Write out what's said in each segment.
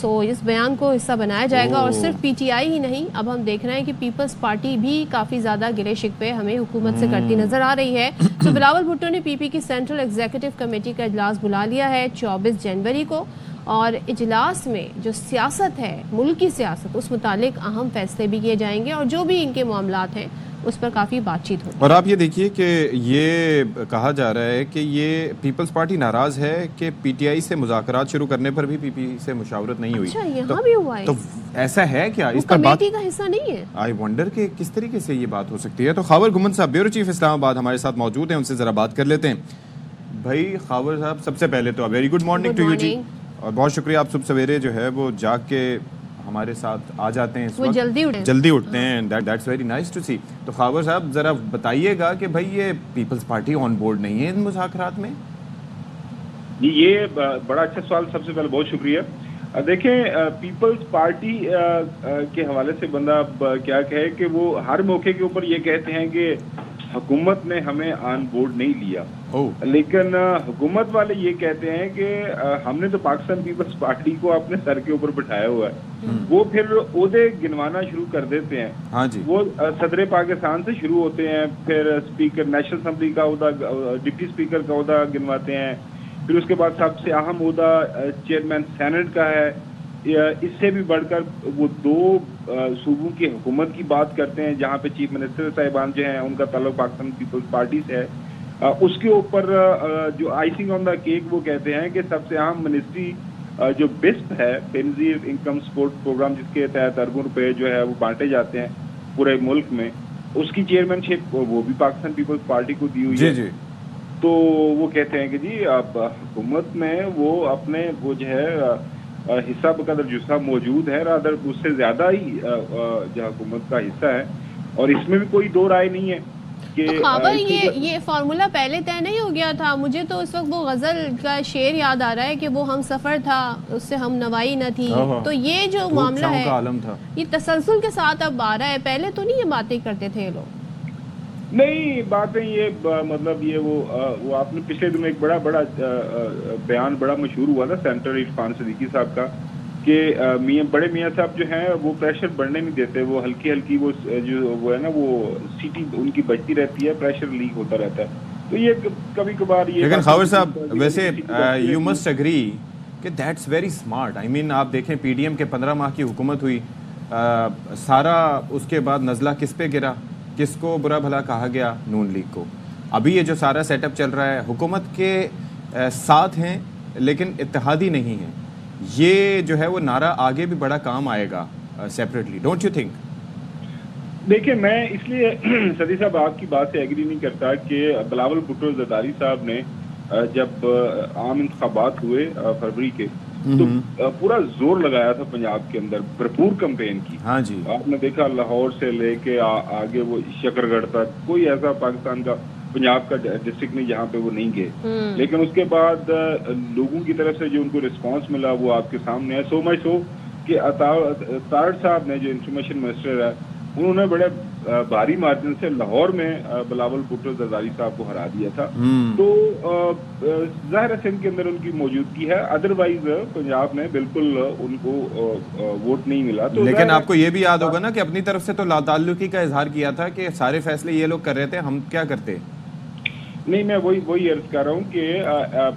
سو اس بیان کو حصہ بنایا جائے گا اور صرف پی ٹی آئی ہی نہیں، اب ہم دیکھ رہے ہیں کہ پیپلز پارٹی بھی کافی زیادہ گلے شکوے ہمیں حکومت سے کرتی نظر آ رہی ہے. تو بلاول بھٹو نے پی پی کی سینٹرل ایگزیکٹو کمیٹی کا اجلاس بلا لیا ہے 24 جنوری کو، اور اجلاس میں جو سیاست ہے، ملکی سیاست، اس متعلق اہم فیصلے بھی کیے جائیں گے اور جو بھی ان کے معاملات ہیں اس پر کافی بات چیت ہوگی. اور آپ یہ دیکھیے کہ یہ کہا جا رہا ہے کہ یہ پیپلز پارٹی ناراض ہے کہ پی ٹی آئی سے مذاکرات شروع کرنے پر بھی پی پی سے مشاورت نہیں ہوئی. اچھا، یہاں بھی ہوا ہے؟ تو ایسا ہے کیا؟ اس پر کمیٹی کا حصہ نہیں ہے؟ آئی ونڈر کہ کس طریقے سے یہ بات ہو سکتی ہے. تو خاور گھمن صاحب بیورو چیف اسلام آباد ہمارے ساتھ موجود ہیں، ان سے ذرا بات کر لیتے ہیں. بھائی خاور صاحب، سب سے پہلے تو very good morning to you جی، اور بہت شکریہ، آپ صبح سویرے جو ہے وہ جاگ کے ہمارے ساتھ آ جاتے ہیں، وہ جلدی اٹھتے ہیں. دیٹس ویری نائس ٹو سی. تو خاور صاحب ذرا بتائیے گا کہ بھائی یہ پیپلز پارٹی آن بورڈ نہیں ہے ان مذاکرات میں؟ جی، یہ بڑا اچھا سوال، سب سے پہلے بہت شکریہ. دیکھیں، پیپلز پارٹی کے حوالے سے بندہ کیا کہے کہ وہ ہر موقع کے اوپر یہ کہتے ہیں کہ حکومت نے ہمیں آن بورڈ نہیں لیا، لیکن حکومت والے یہ کہتے ہیں کہ ہم نے تو پاکستان پیپلز پارٹی کو اپنے سر کے اوپر بٹھایا ہوا ہے. وہ پھر عہدے گنوانا شروع کر دیتے ہیں. ہاں جی، وہ صدر پاکستان سے شروع ہوتے ہیں، پھر اسپیکر نیشنل اسمبلی کا عہدہ، ڈپٹی اسپیکر کا عہدہ گنواتے ہیں، پھر اس کے بعد سب سے اہم عہدہ چیئرمین سینٹ کا ہے. اس سے بھی بڑھ کر وہ 2 صوبوں کی حکومت کی بات کرتے ہیں جہاں پہ چیف منسٹر صاحبان جو ہیں ان کا تعلق پاکستان پیپلز پارٹی سے ہے. اس کے اوپر جو آئسنگ آن دا کیک وہ کہتے ہیں کہ سب سے اہم منسٹری جو بسپ ہے، بینظیر انکم سپورٹ پروگرام، جس کے تحت اربوں روپے جو ہے وہ بانٹے جاتے ہیں پورے ملک میں، اس کی چیئرمین شپ وہ بھی پاکستان پیپلز پارٹی کو دی ہوئی ہے. تو وہ کہتے ہیں کہ جی اب حکومت میں وہ اپنے وہ جو ہے حصہ بقدر جسہ موجود ہے، رادر اس سے زیادہ ہی جو حکومت کا حصہ ہے، اور اس میں بھی کوئی دو رائے نہیں ہے. خاور یہ فارمولا پہلے طے نہیں ہو گیا تھا؟ مجھے تو اس وقت وہ غزل کا شعر یاد آ رہا ہے کہ وہ ہم سفر تھا، اس سے ہم نوائی نہ تھی. تو یہ جو معاملہ ہے یہ تسلسل کے ساتھ اب آ رہا ہے، پہلے تو نہیں یہ باتیں کرتے تھے یہ لوگ. نہیں، باتیں یہ مطلب یہ وہ آپ نے پچھلے دنوں ایک بڑا بیان بڑا مشہور ہوا تھا سینٹر عرفان صدیقی صاحب کا کہ بڑے میاں صاحب جو ہیں وہ پریشر بڑھنے نہیں دیتے، وہ ہلکی وہ جو وہ ہے نا وہ سیٹی ان کی بجتی رہتی ہے، پریشر لیک ہوتا رہتا ہے. تو یہ کبھی کبھار یہ. لیکن خاور صاحب ویسے یو مسٹ اگری کہ دیٹس ویری اسمارٹ. آئی مین آپ دیکھیں پی ڈی ایم کے 15 ماہ کی حکومت ہوئی، سارا اس کے بعد نزلہ کس پہ گرا؟ کس کو برا بھلا کہا گیا؟ نون لیگ کو. ابھی یہ جو سارا سیٹ اپ چل رہا ہے حکومت کے ساتھ ہیں لیکن اتحادی نہیں ہیں. یہ جو ہے وہ نعرہ آگے بھی بڑا کام آئے گا سیپریٹلی، ڈونٹ یو تھنک؟ دیکھیں، میں اس لیے صدی صاحب آپ کی بات سے ایگری نہیں کرتا کہ بلاول بھٹو زرداری صاحب نے جب عام انتخابات ہوئے فروری کے تو پورا زور لگایا تھا پنجاب کے اندر بھرپور کمپین کی. ہاں جی، آپ نے دیکھا لاہور سے لے کے آگے وہ شکر گڑھ تک کوئی ایسا پاکستان کا پنجاب کا ڈسٹرکٹ نہیں جہاں پہ وہ نہیں گئے. لیکن اس کے بعد لوگوں کی طرف سے جو ان کو رسپانس ملا وہ آپ کے سامنے ہے. سو مچ سو کہ طارڑ صاحب نے جو انفارمیشن منسٹر ہے انہوں نے بڑے بھاری مارجن سے لاہور میں بلاول بھٹو زرداری صاحب کو ہرا دیا تھا. تو ظاہر سندھ کے اندر ان کی موجودگی ہے، ادروائز پنجاب میں بالکل ان کو ووٹ نہیں ملا. تو لیکن آپ کو یہ بھی یاد ہوگا نا کہ اپنی طرف سے تو لا تعلقی کا اظہار کیا تھا کہ سارے فیصلے یہ لوگ کر رہے تھے، ہم کیا کرتے. نہیں، میں وہی عرض کر رہا ہوں کہ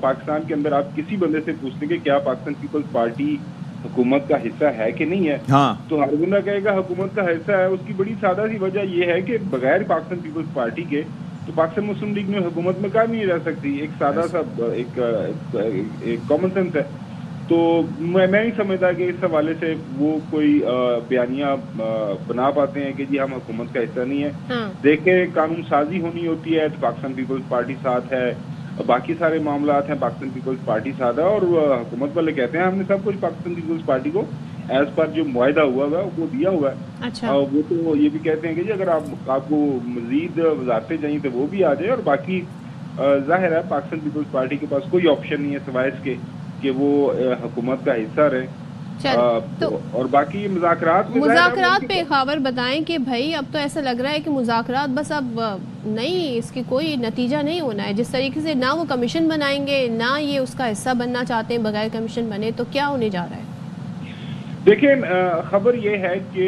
پاکستان کے اندر آپ کسی بندے سے پوچھ لیں کہ کیا پاکستان پیپلز پارٹی حکومت کا حصہ ہے کہ نہیں ہے، تو ہر بندہ کہے گا حکومت کا حصہ ہے. اس کی بڑی سادہ سی وجہ یہ ہے کہ بغیر پاکستان پیپلز پارٹی کے تو پاکستان مسلم لیگ میں حکومت میں کام نہیں رہ سکتی. ایک سادہ سا ایک کامن سینس ہے. تو میں نہیں سمجھتا کہ اس حوالے سے وہ کوئی بیانیہ بنا پاتے ہیں کہ جی ہم حکومت کا حصہ نہیں ہے. دیکھیں، قانون سازی ہونی ہوتی ہے تو پاکستان پیپلز پارٹی ساتھ ہے، باقی سارے معاملات ہیں پاکستان پیپلز پارٹی ساتھ ہے، اور حکومت والے کہتے ہیں ہم نے سب کچھ پاکستان پیپلز پارٹی کو ایز پر جو معاہدہ ہوا ہے وہ دیا ہوا ہے. وہ تو یہ بھی کہتے ہیں کہ جی اگر آپ کو مزید وزارتیں چاہیے تو وہ بھی آ جائے، اور باقی ظاہر ہے پاکستان پیپلز پارٹی کے پاس کوئی آپشن نہیں ہے سوائے اس کے کہ وہ حکومت کا حصہ رہے. اور باقی مذاکرات پہ خبر بتائیں کہ بھائی اب تو ایسا لگ رہا ہے کہ مذاکرات بس اب نہیں، اس کی کوئی نتیجہ نہیں ہونا ہے. جس طریقے سے نہ وہ کمیشن بنائیں گے نہ یہ اس کا حصہ بننا چاہتے ہیں بغیر کمیشن بنے، تو کیا ہونے جا رہا ہے؟ دیکھیں خبر یہ ہے کہ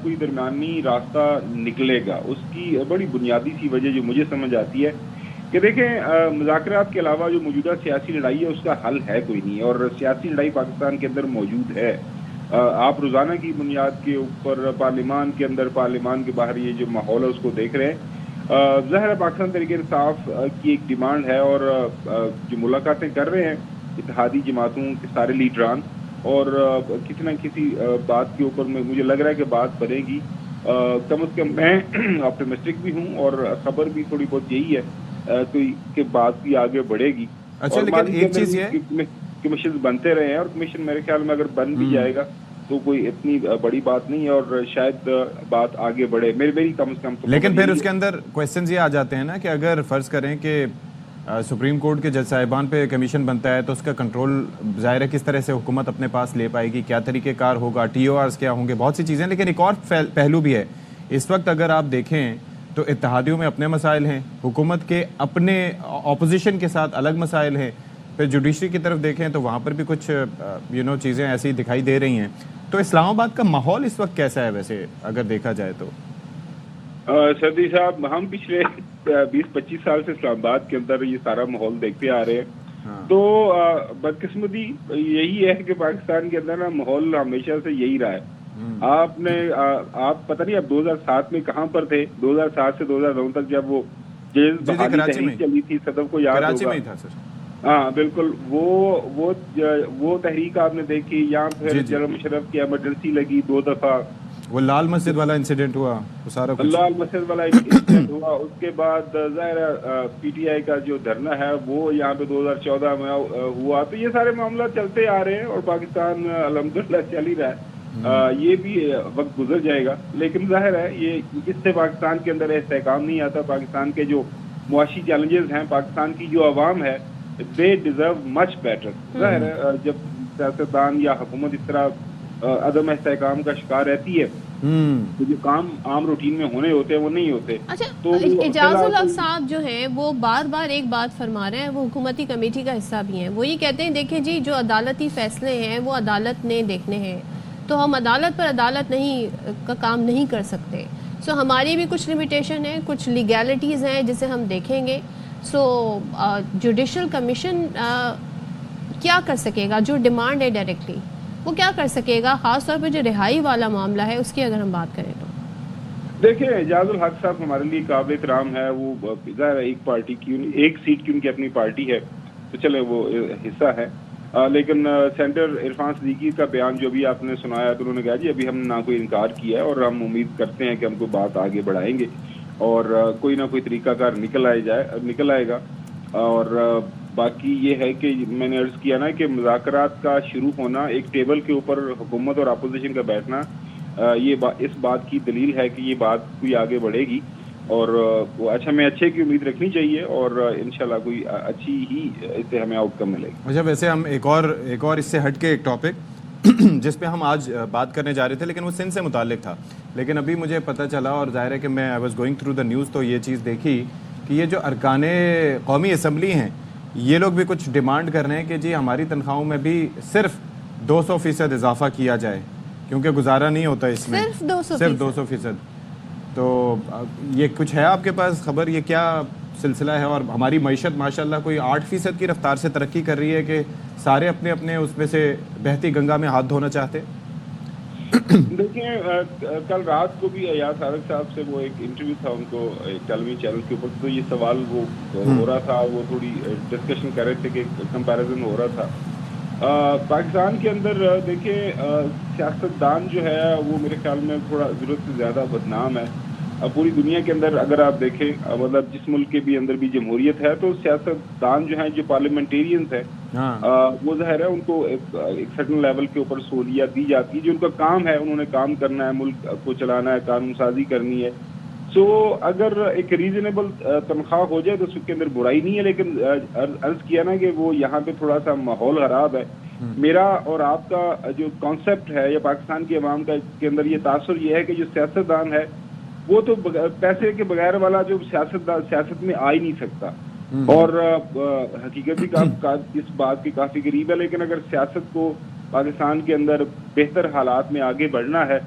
کوئی درمیانی راستہ نکلے گا. اس کی بڑی بنیادی سی وجہ جو مجھے سمجھ آتی ہے کہ دیکھیں مذاکرات کے علاوہ جو موجودہ سیاسی لڑائی ہے اس کا حل ہے کوئی نہیں, اور سیاسی لڑائی پاکستان کے اندر موجود ہے. آپ روزانہ کی بنیاد کے اوپر پارلیمان کے اندر, پارلیمان کے باہر یہ جو ماحول ہے اس کو دیکھ رہے ہیں. ظاہر ہے پاکستان تحریک انصاف کی ایک ڈیمانڈ ہے, اور جو ملاقاتیں کر رہے ہیں اتحادی جماعتوں کے سارے لیڈران, اور کسی نہ کسی بات کے اوپر میں مجھے لگ رہا ہے کہ بات بنے گی. کم از کم میں آپٹیمسٹک بھی ہوں, اور خبر بھی تھوڑی بہت یہی ہے کہ بات بھی آگے بڑھے گی. اچھا, لیکن ایک چیز یہ کمیشن بنتے رہے ہیں, اور کمیشن میرے خیال میں اگر بن بھی جائے گا تو کوئی اتنی بڑی بات نہیں ہے, اور شاید بات آگے بڑھے میری کم از کم. لیکن پھر اس کے اندر کویسچنز یہ آ جاتے ہیں نا کہ اگر فرض کریں کہ سپریم کورٹ کے جج صاحبان پہ کمیشن بنتا ہے تو اس کا کنٹرول ظاہر ہے کس طرح سے حکومت اپنے پاس لے پائے گی, کیا طریقہ کار ہوگا, ٹی او آرز کیا ہوں گے, بہت سی چیزیں. لیکن ایک اور پہلو بھی ہے اس وقت, اگر آپ دیکھیں تو اتحادیوں میں اپنے مسائل ہیں, حکومت کے اپنے اپوزیشن کے ساتھ الگ مسائل ہیں. پھر جوڈیشری کی طرف دیکھیں تو وہاں پر بھی کچھ چیزیں ایسی دکھائی دے رہی ہیں. تو اسلام آباد کا ماحول اس وقت کیسا ہے ویسے اگر دیکھا جائے تو؟ سردی صاحب, ہم پچھلے 20-25 سال سے اسلام آباد کے اندر یہ سارا ماحول دیکھتے آ رہے ہیں. تو بدقسمتی یہی ہے کہ پاکستان کے اندر نا ماحول ہمیشہ سے یہی رہا ہے. آپ پتہ نہیں آپ 2007 میں کہاں پر تھے؟ 2007 سے 2009 تک جب وہ بحالی تحریک چلی تھی, صدف کو یاد ہوگا. ہاں بالکل, وہ تحریک آپ نے دیکھی. یہاں پھر جنرل مشرف کی ایمرجنسی لگی 2 دفعہ, وہ لال مسجد والا انسیڈنٹ ہوا, وہ سارا کچھ لال مسجد والا انسیڈنٹ ہوا. اس کے بعد ظاہر پی ٹی آئی کا جو دھرنا ہے وہ یہاں پہ 2014 میں ہوا. تو یہ سارے معاملات چلتے آ رہے ہیں, اور پاکستان الحمدللہ چل ہی رہا ہے. یہ بھی وقت گزر جائے گا, لیکن ظاہر ہے یہ اس سے پاکستان کے اندر استحکام نہیں آتا. پاکستان کے جو معاشی چیلنجز ہیں, پاکستان کی جو عوام ہے, they deserve much better. ظاہر ہے جب سیاستدان یا حکومت اس طرح عدم استحکام کا شکار رہتی ہے تو جو کام عام روٹین میں ہونے ہوتے ہیں وہ نہیں ہوتے. اچھا, اعجاز الحق صاحب جو ہیں وہ بار بار ایک بات فرما رہے ہیں, وہ حکومتی کمیٹی کا حصہ بھی ہیں. وہ یہ کہتے ہیں دیکھیں جی جو عدالتی فیصلے ہیں وہ عدالت نے دیکھنے ہیں, تو ہم عدالت پر عدالت نہیں کا کام نہیں کر سکتے. سو ہماری بھی کچھ لمیٹیشن ہیں, کچھ لیگیلٹیز ہیں جسے ہم دیکھیں گے. سو جوڈیشل کمیشن کیا کر سکے گا؟ جو ڈیمانڈ ہے ڈائریکٹلی وہ کیا کر سکے گا, خاص طور پہ جو رہائی والا معاملہ ہے اس کی اگر ہم بات کریں تو؟ دیکھیں اعجاز الحق صاحب ہمارے لیے قابل احترام ہے. وہ ظاہر ہے ایک پارٹی کی, ایک سیٹ کی ان کی اپنی پارٹی ہے, تو چلے وہ حصہ ہے. لیکن سینٹر عرفان صدیقی کا بیان جو بھی آپ نے سنایا تو انہوں نے کہا جی ابھی ہم نہ کوئی انکار کیا ہے, اور ہم امید کرتے ہیں کہ ہم کو بات آگے بڑھائیں گے, اور کوئی نہ کوئی طریقہ کار نکل آئے گا. اور باقی یہ ہے کہ میں نے عرض کیا نا کہ مذاکرات کا شروع ہونا, ایک ٹیبل کے اوپر حکومت اور اپوزیشن کا بیٹھنا, یہ اس بات کی دلیل ہے کہ یہ بات کوئی آگے بڑھے گی, اور اچھا میں اچھے کی امید رکھنی چاہیے, اور انشاءاللہ کوئی اچھی ہی اس سے ہمیں آؤٹ کم ملے گی. اچھا, ویسے ہم ایک اور اس سے ہٹ کے ایک ٹاپک جس پہ ہم آج بات کرنے جا رہے تھے, لیکن وہ سندھ سے متعلق تھا, لیکن ابھی مجھے پتہ چلا, اور ظاہر ہے کہ میں I was going through the news تو یہ چیز دیکھی کہ یہ جو ارکان قومی اسمبلی ہیں یہ لوگ بھی کچھ ڈیمانڈ کر رہے ہیں کہ جی ہماری تنخواہوں میں بھی صرف 200% اضافہ کیا جائے, کیونکہ گزارا نہیں ہوتا اس میں, صرف 200%. تو یہ کچھ ہے آپ کے پاس خبر, یہ کیا سلسلہ ہے؟ اور ہماری معیشت ماشاءاللہ کوئی 8% کی رفتار سے ترقی کر رہی ہے کہ سارے اپنے اپنے اس میں سے بہتی گنگا میں ہاتھ دھونا چاہتے. دیکھیں کل رات کو بھی ایاز طارق صاحب سے وہ ایک انٹرویو تھا ان کو ایک ٹیلی چینل کے اوپر, تو یہ سوال وہ ہو رہا تھا, وہ تھوڑی ڈسکشن کر رہے تھے کہ کمپیریزن ہو رہا تھا. پاکستان کے اندر دیکھیں سیاستدان جو ہے وہ میرے خیال میں تھوڑا ضرورت سے زیادہ بدنام ہے. پوری دنیا کے اندر اگر آپ دیکھیں, مطلب جس ملک کے بھی اندر بھی جمہوریت ہے تو سیاستدان جو ہیں, جو پارلیمنٹیرینز ہیں, وہ ظاہر ہے ان کو ایک سرٹن لیول کے اوپر سہولیات دی جاتی ہے. جو ان کا کام ہے, انہوں نے کام کرنا ہے, ملک کو چلانا ہے, قانون سازی کرنی ہے. سو اگر ایک ریزنیبل تنخواہ ہو جائے تو اس کے اندر برائی نہیں ہے, لیکن عرض کیا نا کہ وہ یہاں پہ تھوڑا سا ماحول خراب ہے. میرا اور آپ کا جو کانسیپٹ ہے یا پاکستان کے عوام کا کے اندر یہ تاثر یہ ہے کہ جو سیاستدان ہے وہ تو پیسے کے بغیر والا جو سیاست میں آ ہی نہیں سکتا, اور حقیقت بھی اس بات کی کافی قریب ہے. لیکن اگر سیاست کو پاکستان کے اندر بہتر حالات میں آگے بڑھنا ہے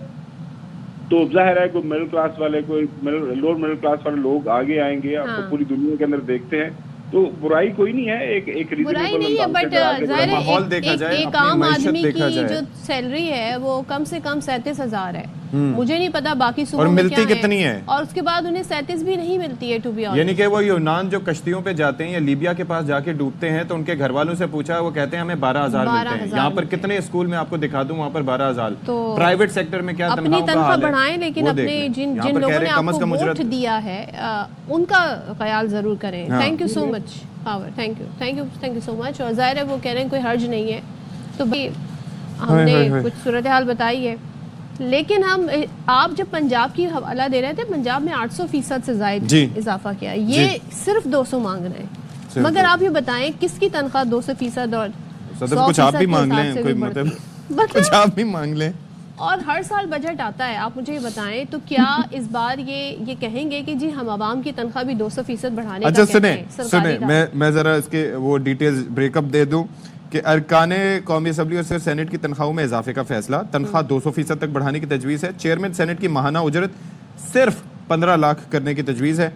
تو ظاہر ہے کوئی مڈل کلاس والے کوئی لوور مڈل کلاس والے لوگ آگے آئیں گے. آپ کو پوری دنیا کے اندر دیکھتے ہیں تو برائی کوئی نہیں ہے, ایک برائی نہیں ہے, بٹ ظاہر ایک عام آدمی کی جو سیلری ہے وہ کم سے کم 37,000 ہے. مجھے نہیں پتا باقی صوبوں میں ملتی کتنی ہے, اور اس کے بعد انہیں 37 بھی نہیں ملتی ہے ٹو بی آنسٹ. یعنی کہ وہ یونان جو کشتیوں پہ جاتے ہیں یا لیبیا کے پاس جا کے ڈوبتے ہیں تو ان کے گھر والوں سے پوچھا, وہ کہتے ہیں ہمیں 12,000 ملتے ہیں. یہاں پر کتنے اسکول میں آپ کو دکھا دوں وہاں پر 12,000. پرائیویٹ سیکٹر میں کیا اپنی تنخواہ بڑھائیں, لیکن اپنے جن لوگوں نے آپ کو ووٹ دیا ہے ان کا خیال ضرور کریں. Thank you so much power, thank you so much. اور ظاہر ہے وہ کہہ رہے ہیں کوئی حرج نہیں ہے, تو بھائی ہم نے کچھ صورتحال بتائی ہے. لیکن آپ جب پنجاب کی حوالہ دے رہے تھے, پنجاب میں 800% سے زائد اضافہ کیا, یہ صرف 200 مانگ رہے ہیں. مگر آپ یہ بتائیں کس کی تنخواہ 200% اور کچھ آپ بھی مانگ لیں, کوئی مطلب کچھ آپ بھی مانگ لیں. اور ہر سال بجٹ آتا ہے, آپ مجھے یہ بتائیں تو کیا اس بار یہ کہیں گے کہ جی ہم عوام کی تنخواہ بھی 200% بڑھانے کا کہتے ہیں؟ سنیں میں ذرا اس کے وہ ڈیٹیلز بریک اپ دے دوں کہ ارکان قومی اسمبلی اور سینٹ کی تنخواہوں میں اضافے کا فیصلہ, تنخواہ 200% تک بڑھانے کی تجویز ہے. چیئرمین سینٹ کی ماہانہ اجرت صرف 15 لاکھ کرنے کی تجویز ہے.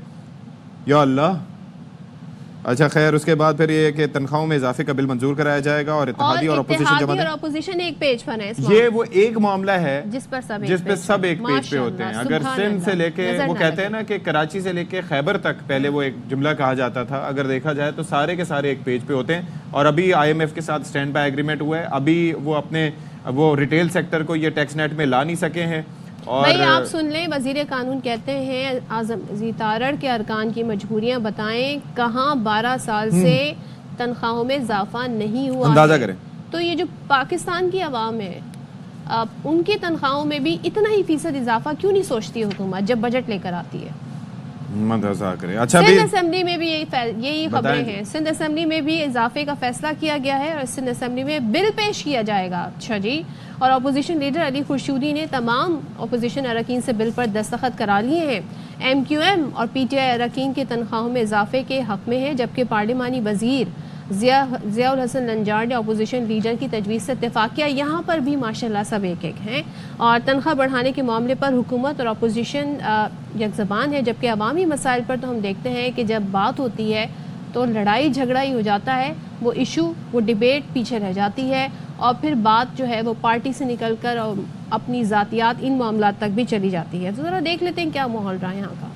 یا اللہ. اچھا خیر, اس کے بعد پھر یہ کہ تنخواہوں میں اضافے کا بل منظور کرایا جائے گا, اور اتحادی اور اپوزیشن ایک پیج پر ہے. یہ وہ ایک معاملہ ہے جس پر سب ایک پیج پہ ہوتے ہیں. اگر سندھ سے لے کے, وہ کہتے ہیں نا کہ کراچی سے لے کے خیبر تک پہلے وہ ایک جملہ کہا جاتا تھا, اگر دیکھا جائے تو سارے کے سارے ایک پیج پہ ہوتے ہیں. اور ابھی IMF کے ساتھ اسٹینڈ بائی ایگریمنٹ ہوا ہے, ابھی وہ اپنے وہ ریٹیل سیکٹر کو یہ ٹیکس نیٹ میں لا نہیں سکے ہیں. بھائی آپ سن لیں, وزیر قانون کہتے ہیں اعظم زیتارڑ کے ارکان کی مجبوریاں بتائیں, کہاں 12 سال سے تنخواہوں میں اضافہ نہیں ہوا. اندازہ کریں. تو یہ جو پاکستان کی عوام ہے, ان کی تنخواہوں میں بھی اتنا ہی فیصد اضافہ کیوں نہیں سوچتی حکومت جب بجٹ لے کر آتی ہے؟ سندھ اسمبلی میں بھی یہی خبریں ہیں. سندھ اسمبلی میں بھی اضافے کا فیصلہ کیا گیا ہے اور سندھ اسمبلی میں بل پیش کیا جائے گا. اچھا جی. اور اپوزیشن لیڈر علی خورشیدی نے تمام اپوزیشن اراکین سے بل پر دستخط کرا لیے ہیں. MQM اور PTI اراکین کی تنخواہوں میں اضافے کے حق میں ہے, جبکہ پارلیمانی وزیر ضیاء الحسن لنجار نے اپوزیشن لیڈر کی تجویز سے اتفاق کیا. یہاں پر بھی ماشاءاللہ سب ایک ہیں, اور تنخواہ بڑھانے کے معاملے پر حکومت اور اپوزیشن یک زبان ہے. جبکہ عوامی مسائل پر تو ہم دیکھتے ہیں کہ جب بات ہوتی ہے تو لڑائی جھگڑا ہی ہو جاتا ہے, وہ ایشو وہ ڈیبیٹ پیچھے رہ جاتی ہے, اور پھر بات جو ہے وہ پارٹی سے نکل کر اور اپنی ذاتیات ان معاملات تک بھی چلی جاتی ہے. تو ذرا دیکھ لیتے ہیں کیا ماحول رہا یہاں کا.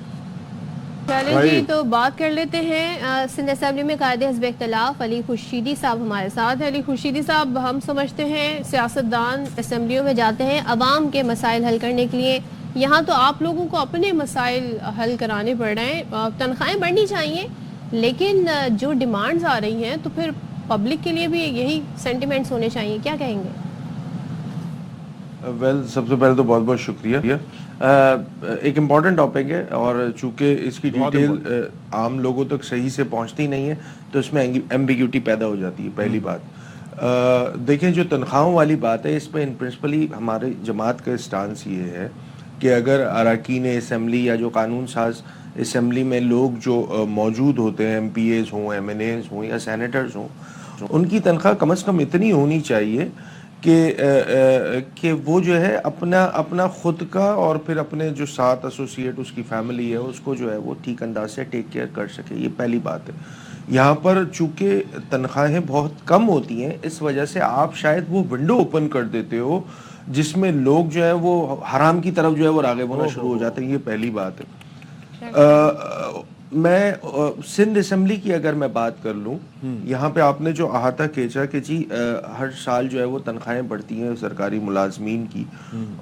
چلیں جی, تو بات کر لیتے ہیں سندھ اسمبلی میں قائد حزب اختلاف علی خورشیدی صاحب ہمارے ساتھ ہیں. علی خورشیدی صاحب, ہم سمجھتے ہیں سیاستدان اسمبلیوں میں جاتے ہیں عوام کے مسائل حل کرنے کے لیے, یہاں تو آپ لوگوں کو اپنے مسائل حل کرانے پڑ رہے ہیں. تنخواہیں بڑھنی چاہیے, لیکن جو ڈیمانڈز آ رہی ہیں تو پھر پبلک کے لیے بھی یہی سینٹیمنٹس ہونے چاہیے. کیا کہیں گے؟ سب سے پہلے تو بہت بہت شکریہ. ایک امپورٹنٹ ٹاپک ہے, اور چونکہ اس کی ڈیٹیل عام لوگوں تک صحیح سے پہنچتی نہیں ہے تو اس میں ایمبیگیوٹی پیدا ہو جاتی ہے. پہلی بات دیکھیں, جو تنخواہوں والی بات ہے, اس پہ ان پرنسپلی ہمارے جماعت کا اسٹانس یہ ہے کہ اگر اراکین اسمبلی یا جو قانون ساز اسمبلی میں لوگ جو موجود ہوتے ہیں, MPAs ہوں, MNAs ہوں یا سینیٹرز ہوں, ان کی تنخواہ کم از کم اتنی ہونی چاہیے کہ وہ جو ہے اپنا خود کا اور پھر اپنے جو ساتھ ایسوسیٹ اس کی فیملی ہے اس کو جو ہے وہ ٹھیک انداز سے ٹیک کیئر کر سکے. یہ پہلی بات ہے. یہاں پر چونکہ تنخواہیں بہت کم ہوتی ہیں, اس وجہ سے آپ شاید وہ ونڈو اوپن کر دیتے ہو جس میں لوگ جو ہے وہ حرام کی طرف جو ہے وہ راغب ہونا شروع ہو جاتے ہیں. یہ پہلی بات ہے. میں سندھ اسمبلی کی اگر میں بات کر لوں, یہاں پہ آپ نے جو احاطہ کھینچا کہ جی ہر سال جو ہے وہ تنخواہیں بڑھتی ہیں سرکاری ملازمین کی,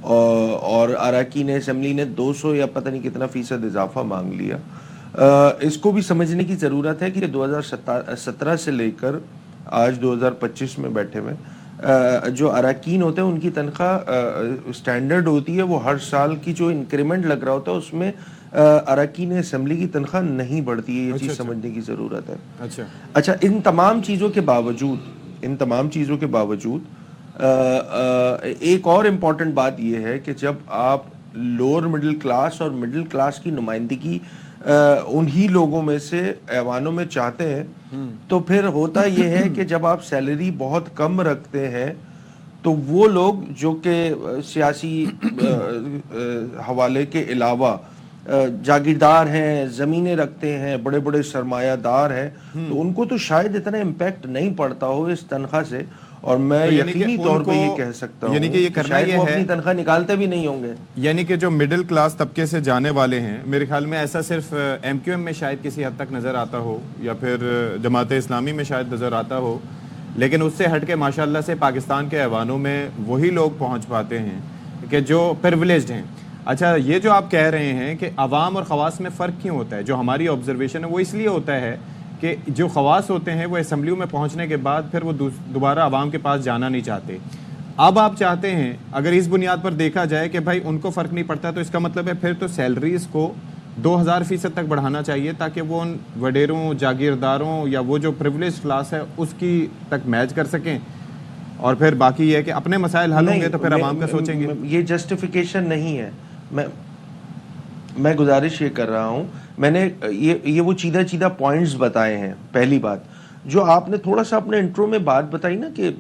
اور اراکین اسمبلی نے 200 یا پتہ نہیں کتنا فیصد اضافہ مانگ لیا. اس کو بھی سمجھنے کی ضرورت ہے کہ 2017 سے لے کر آج 2025 میں بیٹھے ہوئے جو اراکین ہوتے ہیں ان کی تنخواہ سٹینڈرڈ ہوتی ہے, وہ ہر سال کی جو انکریمنٹ لگ رہا ہوتا ہے اس میں اراکین اسمبلی کی تنخواہ نہیں بڑھتی ہے. یہ چیز سمجھنے کی ضرورت ہے. اچھا, ان تمام چیزوں کے باوجود ایک اور امپورٹنٹ بات یہ ہے کہ جب آپ لوور مڈل کلاس اور مڈل کلاس کی نمائندگی انہی لوگوں میں سے ایوانوں میں چاہتے ہیں, تو پھر ہوتا یہ ہے کہ جب آپ سیلری بہت کم رکھتے ہیں تو وہ لوگ جو کہ سیاسی حوالے کے علاوہ جاگیردار ہیں, زمینیں رکھتے ہیں, بڑے بڑے سرمایہ دار ہیں, تو ان کو تو شاید اتنا امپیکٹ نہیں پڑتا ہو اس تنخواہ سے, اور میں یقینی طور پہ یہ کہہ سکتا ہوں یعنی کہ یہ کرنا یہ وہ ہے, اپنی تنخواہ نکالتے بھی نہیں ہوں گے. یعنی کہ جو مڈل کلاس طبقے سے جانے والے ہیں, میرے خیال میں ایسا صرف ایم کیو ایم میں شاید کسی حد تک نظر آتا ہو, یا پھر جماعت اسلامی میں شاید نظر آتا ہو, لیکن اس سے ہٹ کے ماشاءاللہ سے پاکستان کے ایوانوں میں وہی لوگ پہنچ پاتے ہیں کہ جو پریولیجڈ ہیں. اچھا, یہ جو آپ کہہ رہے ہیں کہ عوام اور خواص میں فرق کیوں ہوتا ہے, جو ہماری آبزرویشن ہے وہ اس لیے ہوتا ہے کہ جو خواص ہوتے ہیں وہ اسمبلیوں میں پہنچنے کے بعد پھر وہ دوبارہ عوام کے پاس جانا نہیں چاہتے. اب آپ چاہتے ہیں اگر اس بنیاد پر دیکھا جائے کہ بھائی ان کو فرق نہیں پڑتا, تو اس کا مطلب ہے پھر تو سیلریز کو 2000% تک بڑھانا چاہیے تاکہ وہ ان وڈیروں, جاگیرداروں یا وہ جو پریولیج کلاس ہے اس کی تک میچ کر سکیں, اور پھر باقی یہ ہے کہ اپنے مسائل حل ہوں گے تو پھر عوام کا سوچیں گے. یہ جسٹیفیکیشن نہیں ہے. میں گزارش یہ کر رہا ہوں, میں نے یہ وہ چیدہ پوائنٹس بتائے ہیں. پہلی بات جو آپ نے تھوڑا سا اپنے انٹرو میں بات بتائی نا کہ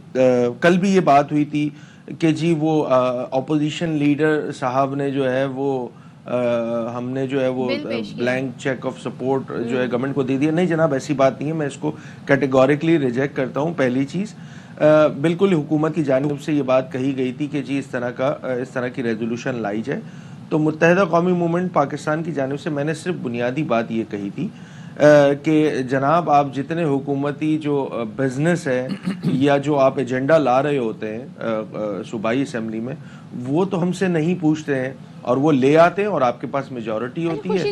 کل بھی یہ بات ہوئی تھی کہ جی وہ اپوزیشن لیڈر صاحب نے جو ہے وہ ہم نے جو ہے وہ بلینک چیک آف سپورٹ جو ہے گورنمنٹ کو دے دیا. نہیں جناب, ایسی بات نہیں ہے, میں اس کو کیٹیگوریکلی ریجیکٹ کرتا ہوں. پہلی چیز, بالکل حکومت کی جانب سے یہ بات کہی گئی تھی کہ جی اس طرح کی ریزولوشن لائی جائے, تو متحدہ قومی موومنٹ پاکستان کی جانب سے میں نے صرف بنیادی بات یہ کہی تھی کہ جناب آپ جتنے حکومتی جو بزنس ہے یا جو آپ ایجنڈا لا رہے ہوتے ہیں صوبائی اسمبلی میں, وہ تو ہم سے نہیں پوچھتے ہیں اور وہ لے آتے ہیں اور آپ کے پاس میجورٹی ہوتی ہے. ایک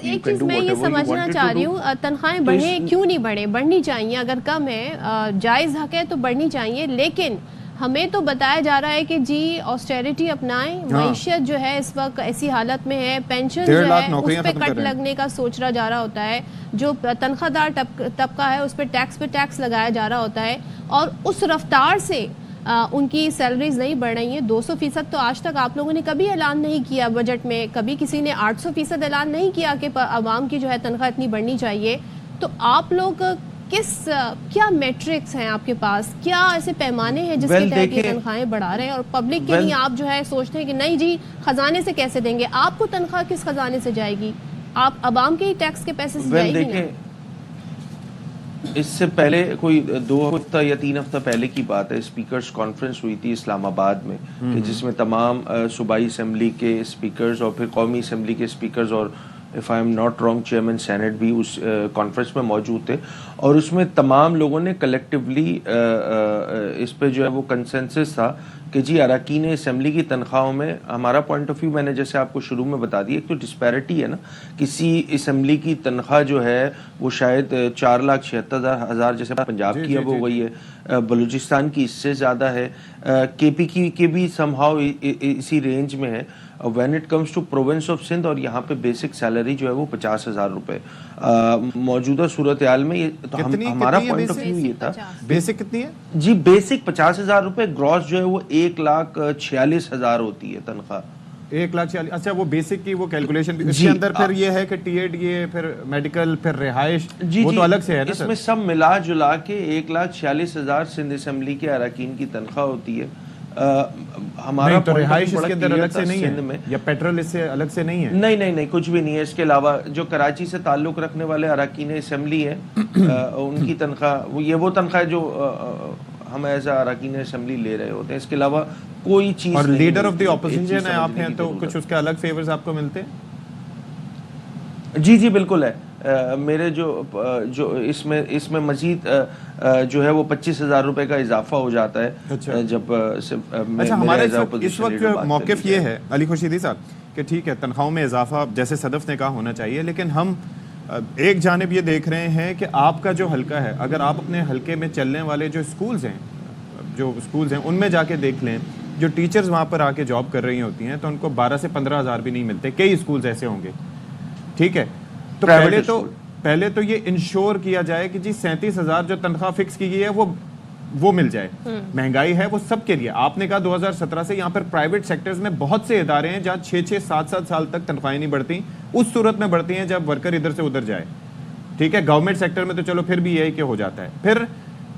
چیز میں یہ سمجھنا چاہ رہی ہوں, تنخواہیں بڑھیں کیوں نہیں بڑھیں, بڑھنی چاہیے, اگر کم ہے جائز حق ہے تو بڑھنی چاہیے, لیکن ہمیں تو بتایا جا رہا ہے کہ جی آسٹیرٹی اپنائیں, معیشت جو ہے اس وقت ایسی حالت میں ہے, پینشن جو ہے اس پہ کٹ لگنے کا سوچ رہا جا رہا ہوتا ہے, جو تنخواہ دار طبقہ ہے اس پہ ٹیکس لگایا جا رہا ہوتا ہے, اور اس رفتار سے ان کی سیلریز نہیں بڑھ رہی ہیں. 200% تو آج تک آپ لوگوں نے کبھی اعلان نہیں کیا بجٹ میں, کبھی کسی نے 800% اعلان نہیں کیا کہ عوام کی جو ہے تنخواہ اتنی بڑھنی چاہیے. تو آپ لوگ کیا میٹرکس ہیں آپ کے پاس, کیا ایسے پیمانے ہیں جس کے تحت یہ تنخواہیں بڑھا رہے ہیں, اور پبلک کے لیے آپ جو ہے سوچتے ہیں کہ نہیں جی خزانے سے کیسے دیں گے, آپ کو تنخواہ کس خزانے سے جائے گی, آپ عوام کے ہی ٹیکس کے پیسے سے جائے گی نا. اس سے پہلے کوئی 2 ہفتہ یا 3 ہفتہ پہلے کی بات ہے, اسپیکرز کانفرنس ہوئی تھی اسلام آباد میں, کہ جس میں تمام صوبائی اسمبلی کے اسپیکرز اور پھر قومی اسمبلی کے اسپیکرز اور if I am not wrong chairman senate بھی اس کانفرنس میں موجود تھے, اور اس میں تمام لوگوں نے کلیکٹیولی اس پہ جو ہے وہ کنسنسس تھا کہ جی اراکین اسمبلی کی تنخواہوں میں ہمارا پوائنٹ آف ویو میں نے جیسے آپ کو شروع میں بتا دیا, ایک تو ڈسپیرٹی ہے نا, کسی اسمبلی کی تنخواہ جو ہے وہ شاید 4,76,000 جیسے پنجاب کی اب ہو گئی ہے, بلوچستان کی اس سے زیادہ ہے, کے پی کی بھی سم ہاؤ اسی رینج میں ہے. When it comes to province of Sindh, اور یہاں پہ بیسک سیلری جو ہے وہ 50,000 روپے موجودہ صورتحال میں. یہ تو ہمارا پوائنٹ آف ویو یہ تھا. بیسک کتنی ہے جی, بیسک 50,000 روپے, گراس جو ہے وہ 1,46,000 ہوتی ہے تنخواہ. 1,46,000. اچھا, وہ بیسک کی وہ کیلکولیشن اس کے اندر پھر یہ ہے کہ ٹی ایڈ, یہ پھر میڈیکل, پھر رہائش, وہ تو الگ سے ہے نا. اس میں سب ملا جلا کے 1,46,000 سندھ اسمبلی کے اراکین کی تنخواہ ہوتی ہے. ہمارا تو رہائش اس کے اندر الگ سے نہیں ہے, یا پیٹرول اس سے الگ سے نہیں ہے؟ نہیں, کچھ بھی نہیں ہے. اس کے علاوہ جو کراچی سے تعلق رکھنے والے اراکین اسمبلی ہیں ان کی تنخواہ, وہ تنخواہ جو ہم ایز اے اراکین اسمبلی لے رہے ہوتے ہیں, اس کے علاوہ کوئی چیز. اور لیڈر آف دی اپوزیشن ہے آپ ہیں, تو کچھ اس کے الگ فیورز آپ کو ملتے ہیں؟ جی بالکل ہے. میرے جو اس میں مزید جو ہے وہ 25,000 روپے کا اضافہ ہو جاتا ہے جب. اچھا, ہمارا اس وقت جو موقف یہ ہے علی خورشیدی صاحب کہ ٹھیک ہے تنخواہوں میں اضافہ جیسے صدف نے کہا ہونا چاہیے, لیکن ہم ایک جانب یہ دیکھ رہے ہیں کہ آپ کا جو حلقہ ہے, اگر آپ اپنے حلقے میں چلنے والے جو اسکولز ہیں ان میں جا کے دیکھ لیں, جو ٹیچرز وہاں پر آ کے جاب کر رہی ہوتی ہیں تو ان کو 12 سے 15,000 بھی نہیں ملتے. کئی اسکولز ایسے ہوں گے, ٹھیک ہے. تو پہلے تو یہ انشور کیا جائے کہ جی 37,000 جو تنخواہ فکس کی گئی ہے وہ مل جائے. مہنگائی ہے وہ سب کے لیے. آپ نے کہا 2017 سے یہاں پر پرائیویٹ سیکٹرز میں بہت سے ادارے ہیں جہاں 6-7 سال تک تنخواہیں نہیں بڑھتی. اس صورت میں بڑھتی ہیں جب ورکر ادھر سے ادھر جائے, ٹھیک ہے. گورنمنٹ سیکٹر میں تو چلو پھر بھی یہی کہ ہو جاتا ہے. پھر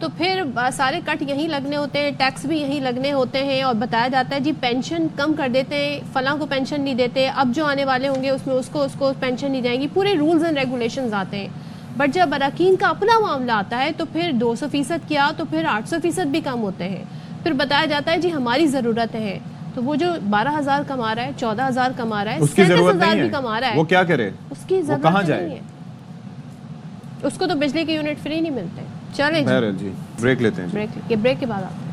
تو پھر سارے کٹ یہیں لگنے ہوتے ہیں, ٹیکس بھی یہیں لگنے ہوتے ہیں, اور بتایا جاتا ہے جی پینشن کم کر دیتے ہیں, فلاں کو پینشن نہیں دیتے, اب جو آنے والے ہوں گے اس میں اس کو پینشن نہیں جائیں گی, پورے رولز اینڈ ریگولیشنز آتے ہیں. بٹ جب اراکین کا اپنا معاملہ آتا ہے تو پھر 200% کیا تو پھر 800% بھی کم ہوتے ہیں. پھر بتایا جاتا ہے جی ہماری ضرورت ہے, تو وہ جو 12,000 کما رہا ہے, 14,000 کما رہا ہے, 37,000 بھی کما رہا ہے, وہ کیا کرے, اس کی ضرورت کہاں نہیں جائے, ہے, اس کو تو بجلی کے یونٹ فری نہیں ملتے. چلیں جی بریک لیتے ہیں, بریک کے بعد آتے ہیں.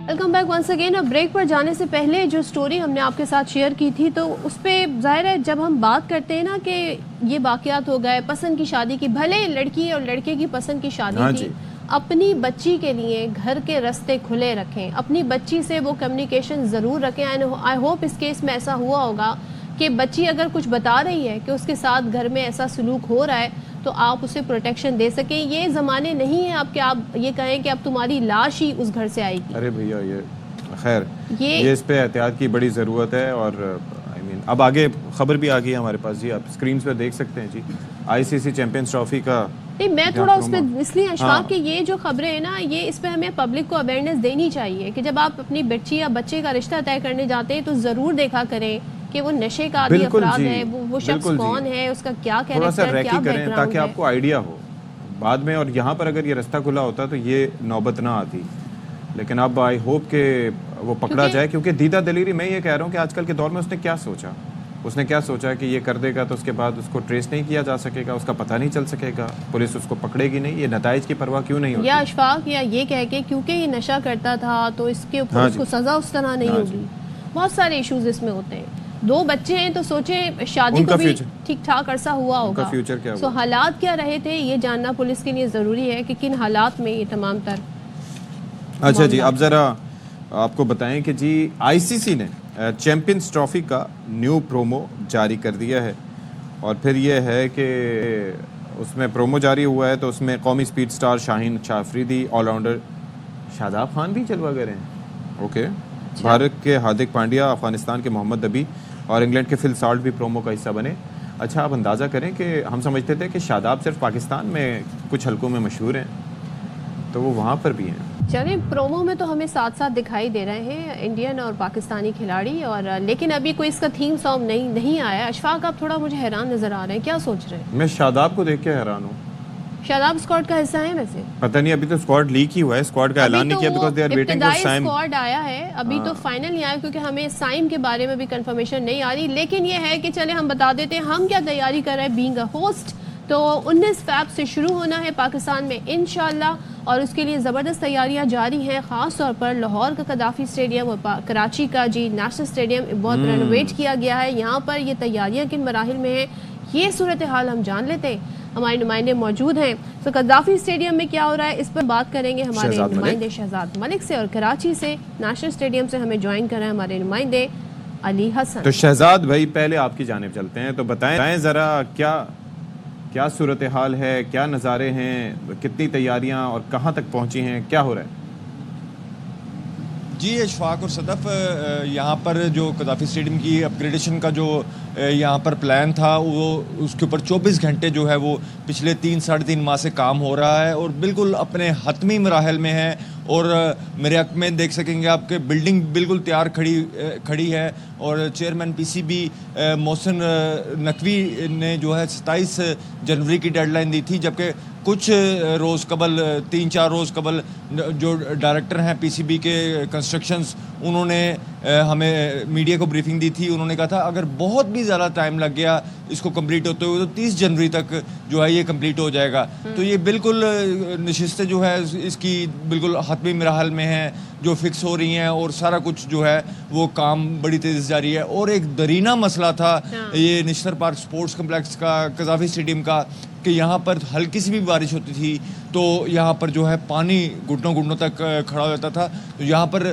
Welcome back once again. اب بریک پر جانے سے پہلے جو سٹوری ہم نے آپ کے ساتھ شیئر کی تھی, تو اس پہ ظاہر ہے جب ہم بات کرتے ہیں نا کہ یہ واقعات ہو گئے پسند کی شادی کی, بھلے لڑکی اور لڑکے کی پسند کی شادی تھی, اپنی بچی کے لیے گھر کے رستے کھلے رکھیں, اپنی بچی سے وہ کمیونیکیشن ضرور رکھیں. آئی ہوپ اس کیس میں ایسا ہوا ہوگا کہ بچی اگر کچھ بتا رہی ہے کہ اس کے ساتھ گھر میں ایسا سلوک ہو رہا ہے تو آپ اسے پروٹیکشن دے سکیں. یہ زمانے نہیں ہیں آپ کہ آپ یہ کہیں کہ اب تمہاری لاش ہی اس گھر سے آئے گی. ارے بھیا یہ خیر یہ اس پہ احتیاط کی بڑی ضرورت ہے. اور اب آگے خبر بھی آ گئی ہے ہمارے پاس جی, آپ اسکرینز پہ دیکھ سکتے ہیں جی, ICC چیمپئنز ٹرافی کا. نہیں میں تھوڑا اس پہ اس لیے اشفاق کہ یہ جو خبریں ہیں نا, یہ اس پہ ہمیں پبلک کو اویئرنیس دینی چاہیے کہ جب آپ اپنی بچی یا بچے کا رشتہ طے کرنے جاتے ہیں تو ضرور دیکھا کریں کہ وہ نشے کا عادی افراد ہے, وہ شخص کون ہے, اس کا کیا کیریکٹر, کیا بیک گراؤنڈ ہے, تاکہ آپ کو آئیڈیا ہو بعد میں. اور یہاں پر اگر یہ رستہ کھلا ہوتا تو یہ نوبت نہ آتی, لیکن اب آئی ہوپ کہ وہ پکڑا جائے. کیونکہ دیدہ دلیری, میں یہ کہہ رہا ہوں کہ آج کل کے دور میں اس نے کیا سوچا کہ یہ کر دے گا تو اس کے بعد اس کو ٹریس نہیں کیا جا سکے گا, اس کا پتہ نہیں چل سکے گا, پولیس اس کو پکڑے گی نہیں. یہ نتائج کی پرواہ کیوں نہیں ہوتی, یا اشفاق یا یہ کہہ کے کیونکہ یہ نشہ کرتا تھا تو اس کے اوپر اس کو سزا اس طرح نہیں ہوگی. بہت سارے ایشوز اس میں ہوتے ہیں. 2 بچے ہیں تو سوچیں شادی کو بھی ٹھیک ٹھاک عرصہ ہوا ہوگا, سو حالات کیا رہے تھے یہ جاننا پولیس کے لیے ضروری ہے کہ کن حالات میں یہ تمام تر. اچھا جی, اب ذرا آپ کو بتائیں کہ جی ICC نے چیمپئنز ٹرافی کا نیو پرومو جاری کر دیا ہے. اور پھر یہ ہے کہ اس میں پرومو جاری ہوا ہے تو اس میں قومی سپیڈ سٹار شاہین شاہ افریدی, آل راؤنڈر شاداب خان بھی جلوہ گر ہیں, اوکے, بھارت کے ہاردک پانڈیا, افغانستان کے محمد نبی اور انگلینڈ کے فل سالٹ بھی پرومو کا حصہ بنے. اچھا آپ اندازہ کریں کہ ہم سمجھتے تھے کہ شاداب صرف پاکستان میں کچھ حلقوں میں مشہور ہیں, تو وہ وہاں پر بھی ہیں. چلیں پرومو میں تو ہمیں ساتھ ساتھ دکھائی دے رہے ہیں انڈین اور پاکستانی کھلاڑی, اور لیکن ابھی کوئی اس کا تھیم سانگ نہیں آیا. اشفاق آپ تھوڑا مجھے حیران نظر آ رہے ہیں, کیا سوچ رہے ہیں؟ میں شاداب کو دیکھ کے حیران ہوں. شاداب اسکواڈ کا حصہ ہے ویسے؟ پتہ نہیں, ابھی تو اسکواڈ لیک ہی ہوا ہے, اسکواڈ کا اعلان نہیں کیا because they are waiting for Saim. Squad آیا ہے ابھی تو فائنل نہیں آیا کیونکہ ہمیں سائم کے بارے میں بھی کنفرمیشن نہیں آ رہی. لیکن یہ ہے کہ چلے ہم بتا دیتے ہیں ہم کیا تیاری کر رہے ہیں بینگ اے ہوسٹ. تو 19 فیب سے شروع ہونا ہے پاکستان میں انشاءاللہ, اور اس کے لیے زبردست تیاریاں جاری ہیں. خاص طور پر لاہور کا قذافی اسٹیڈیم اور کراچی کا جی نیشنل اسٹیڈیم بہت رینوویٹ کیا گیا ہے. یہاں پر یہ تیاریاں کن مراحل میں ہیں یہ صورتحال ہم جان لیتے ہیں, ہمارے نمائندے موجود ہیں. تو قذافی اسٹیڈیم میں کیا ہو رہا ہے اس پر بات کریں گے ہمارے نمائندے شہزاد ملک سے, اور کراچی سے نیشنل اسٹیڈیم سے ہمیں جوائن کر رہے ہیں ہمارے نمائندے علی حسن. تو شہزاد بھائی پہلے آپ کی جانب چلتے ہیں, تو بتائیں ذرا کیا صورتحال ہے, کیا نظارے ہیں, کتنی تیاریاں اور کہاں تک پہنچی ہیں, کیا ہو رہا ہے؟ جی اشفاق اور صدف, یہاں پر جو قذافی اسٹیڈیم کی اپ گریڈیشن کا جو یہاں پر پلان تھا وہ اس کے اوپر 24 گھنٹے جو ہے وہ پچھلے 3-3.5 ماہ سے کام ہو رہا ہے اور بالکل اپنے حتمی مراحل میں ہے. اور میرے حق میں دیکھ سکیں گے آپ کے بلڈنگ بالکل تیار کھڑی ہے, اور چیئرمین PCB محسن نقوی نے جو ہے 27 جنوری کی ڈیڈ لائن دی تھی, جبکہ کچھ روز قبل 3-4 روز قبل جو ڈائریکٹر ہیں PCB کے کنسٹرکشنز انہوں نے ہمیں میڈیا کو بریفنگ دی تھی. انہوں نے کہا تھا اگر بہت بھی زیادہ ٹائم لگ گیا اس کو کمپلیٹ ہوتے ہوئے تو 30 جنوری تک جو ہے یہ کمپلیٹ ہو جائے گا. تو یہ بالکل نشستیں جو ہے اس کی بالکل حتمی مراحل میں ہیں جو فکس ہو رہی ہیں, اور سارا کچھ جو ہے وہ کام بڑی تیزی سے جاری ہے. اور ایک درینہ مسئلہ تھا یہ نشتر پارک سپورٹس کمپلیکس کا, قذافی اسٹیڈیم کا, کہ یہاں پر ہلکی سی بھی بارش ہوتی تھی تو یہاں پر جو ہے پانی گھٹنوں تک کھڑا ہو جاتا تھا. تو یہاں پر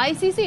ICC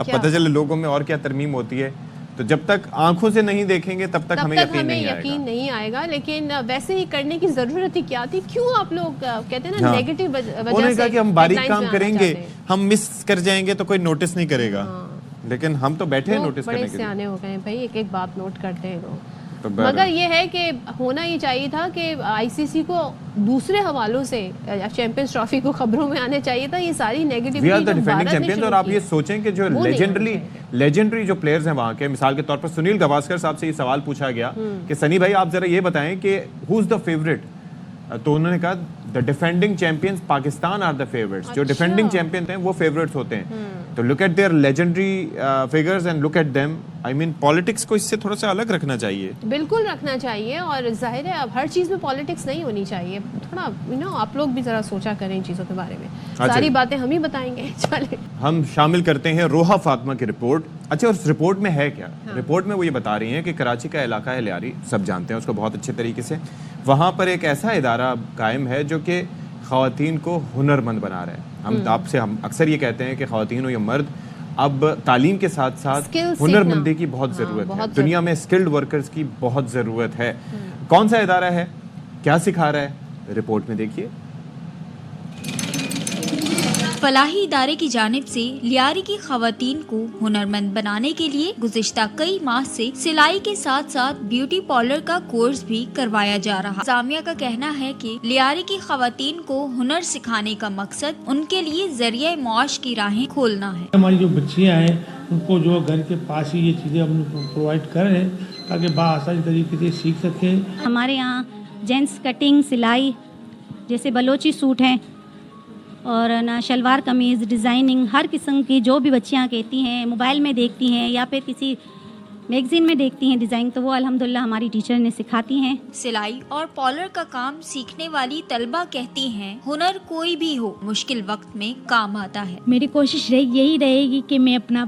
اب پتہ چلے لوگوں میں اور کیا ترمیم ہوتی ہے. تو جب تک آنکھوں سے نہیں دیکھیں گے تب تک ہمیں یقین نہیں آئے گا. لیکن ویسے ہی کرنے کی ضرورت ہی کیا تھی؟ کیوں آپ لوگ کہتے ہیں نا نیگیٹو وجہ سے انہوں نے کہا کہ ہم باریک کام کریں گے, ہم مس کر جائیں گے تو کوئی نوٹس نہیں کرے گا, لیکن ہم تو بیٹھے ہیں نوٹس کرنے کے لیے. بڑے سیانے ہو گئے ہیں بھائی, ایک ایک بات نوٹ کرتے ہیں لوگ. مگر یہ ہے کہ ہونا یہ چاہیے تھا کہ آئی سی سی کو دوسرے حوالوں سے چیمپئنز ٹرافی کو خبروں میں آنے چاہیے تھا. یہ ساری negativity we are the defending champions. اور آپ یہ سوچیں کہ جو لیجنڈری جو پلیئرز ہیں وہاں کے, مثال کے طور پر سنیل گواسکر صاحب سے یہ سوال پوچھا گیا کہ سنی بھائی آپ ذرا یہ بتائیں کہ ہو از دا فیوریٹ, تو انہوں نے کہا the defending champions Pakistan are the favourites. جو ڈیفینڈنگ چیمپئن ہیں وہ فیوریٹس ہوتے ہیں. تو look at their legendary figures and look at them. I mean politics کو اس سے تھوڑا سا الگ رکھنا چاہیے. بالکل رکھنا چاہیے, اور ظاہر ہے اب ہر چیز میں پالیٹکس نہیں ہونی چاہیے. تھوڑا آپ لوگ بھی ذرا سوچا کریں ان چیزوں کے بارے میں. ساری باتیں ہم ہی بتائیں گے. چلیں ہم شامل کرتے ہیں روحا فاطمہ کی رپورٹ. اچھا اس رپورٹ میں ہے کیا؟ رپورٹ میں وہ یہ بتا رہی ہیں کہ کراچی کا علاقہ ہے لیاری, سب جانتے ہیں اس کو بہت اچھے طریقے سے. وہاں پر ایک ایسا ادارہ قائم ہے جو کہ خواتین کو ہنرمند بنا رہا ہے. ہم اکثر یہ کہتے ہیں کہ خواتین ہو یا مرد, اب تعلیم کے ساتھ ساتھ ہنرمندی کی بہت ضرورت ہے. دنیا میں اسکلڈ ورکرز کی بہت ضرورت ہے. کون سا ادارہ ہے, کیا سکھا رہا ہے, رپورٹ میں دیکھیے. فلاحی ادارے کی جانب سے لیاری کی خواتین کو ہنرمند بنانے کے لیے گزشتہ کئی ماہ سے سلائی کے ساتھ ساتھ بیوٹی پارلر کا کورس بھی کروایا جا رہا. سامیہ کا کہنا ہے کہ لیاری کی خواتین کو ہنر سکھانے کا مقصد ان کے لیے ذریعہ معاش کی راہیں کھولنا ہے. ہماری جو بچیاں ہیں ان کو جو گھر کے پاس ہی یہ چیزیں ہم پرووائڈ کر رہے ہیں تاکہ بآسانی طریقے سے سیکھ سکیں. ہمارے یہاں جینس کٹنگ, سلائی, جیسے بلوچی سوٹ ہیں اور نا شلوار قمیض, ڈیزائننگ, ہر قسم کی جو بھی بچیاں کہتی ہیں, موبائل میں دیکھتی ہیں یا پھر کسی میگزین میں دیکھتی ہیں ڈیزائن, تو وہ الحمدللہ ہماری ٹیچر نے سکھاتی ہیں. سلائی اور پارلر کا کام سیکھنے والی طلبہ کہتی ہیں ہنر کوئی بھی ہو مشکل وقت میں کام آتا ہے. میری کوشش یہی رہے گی کہ میں اپنا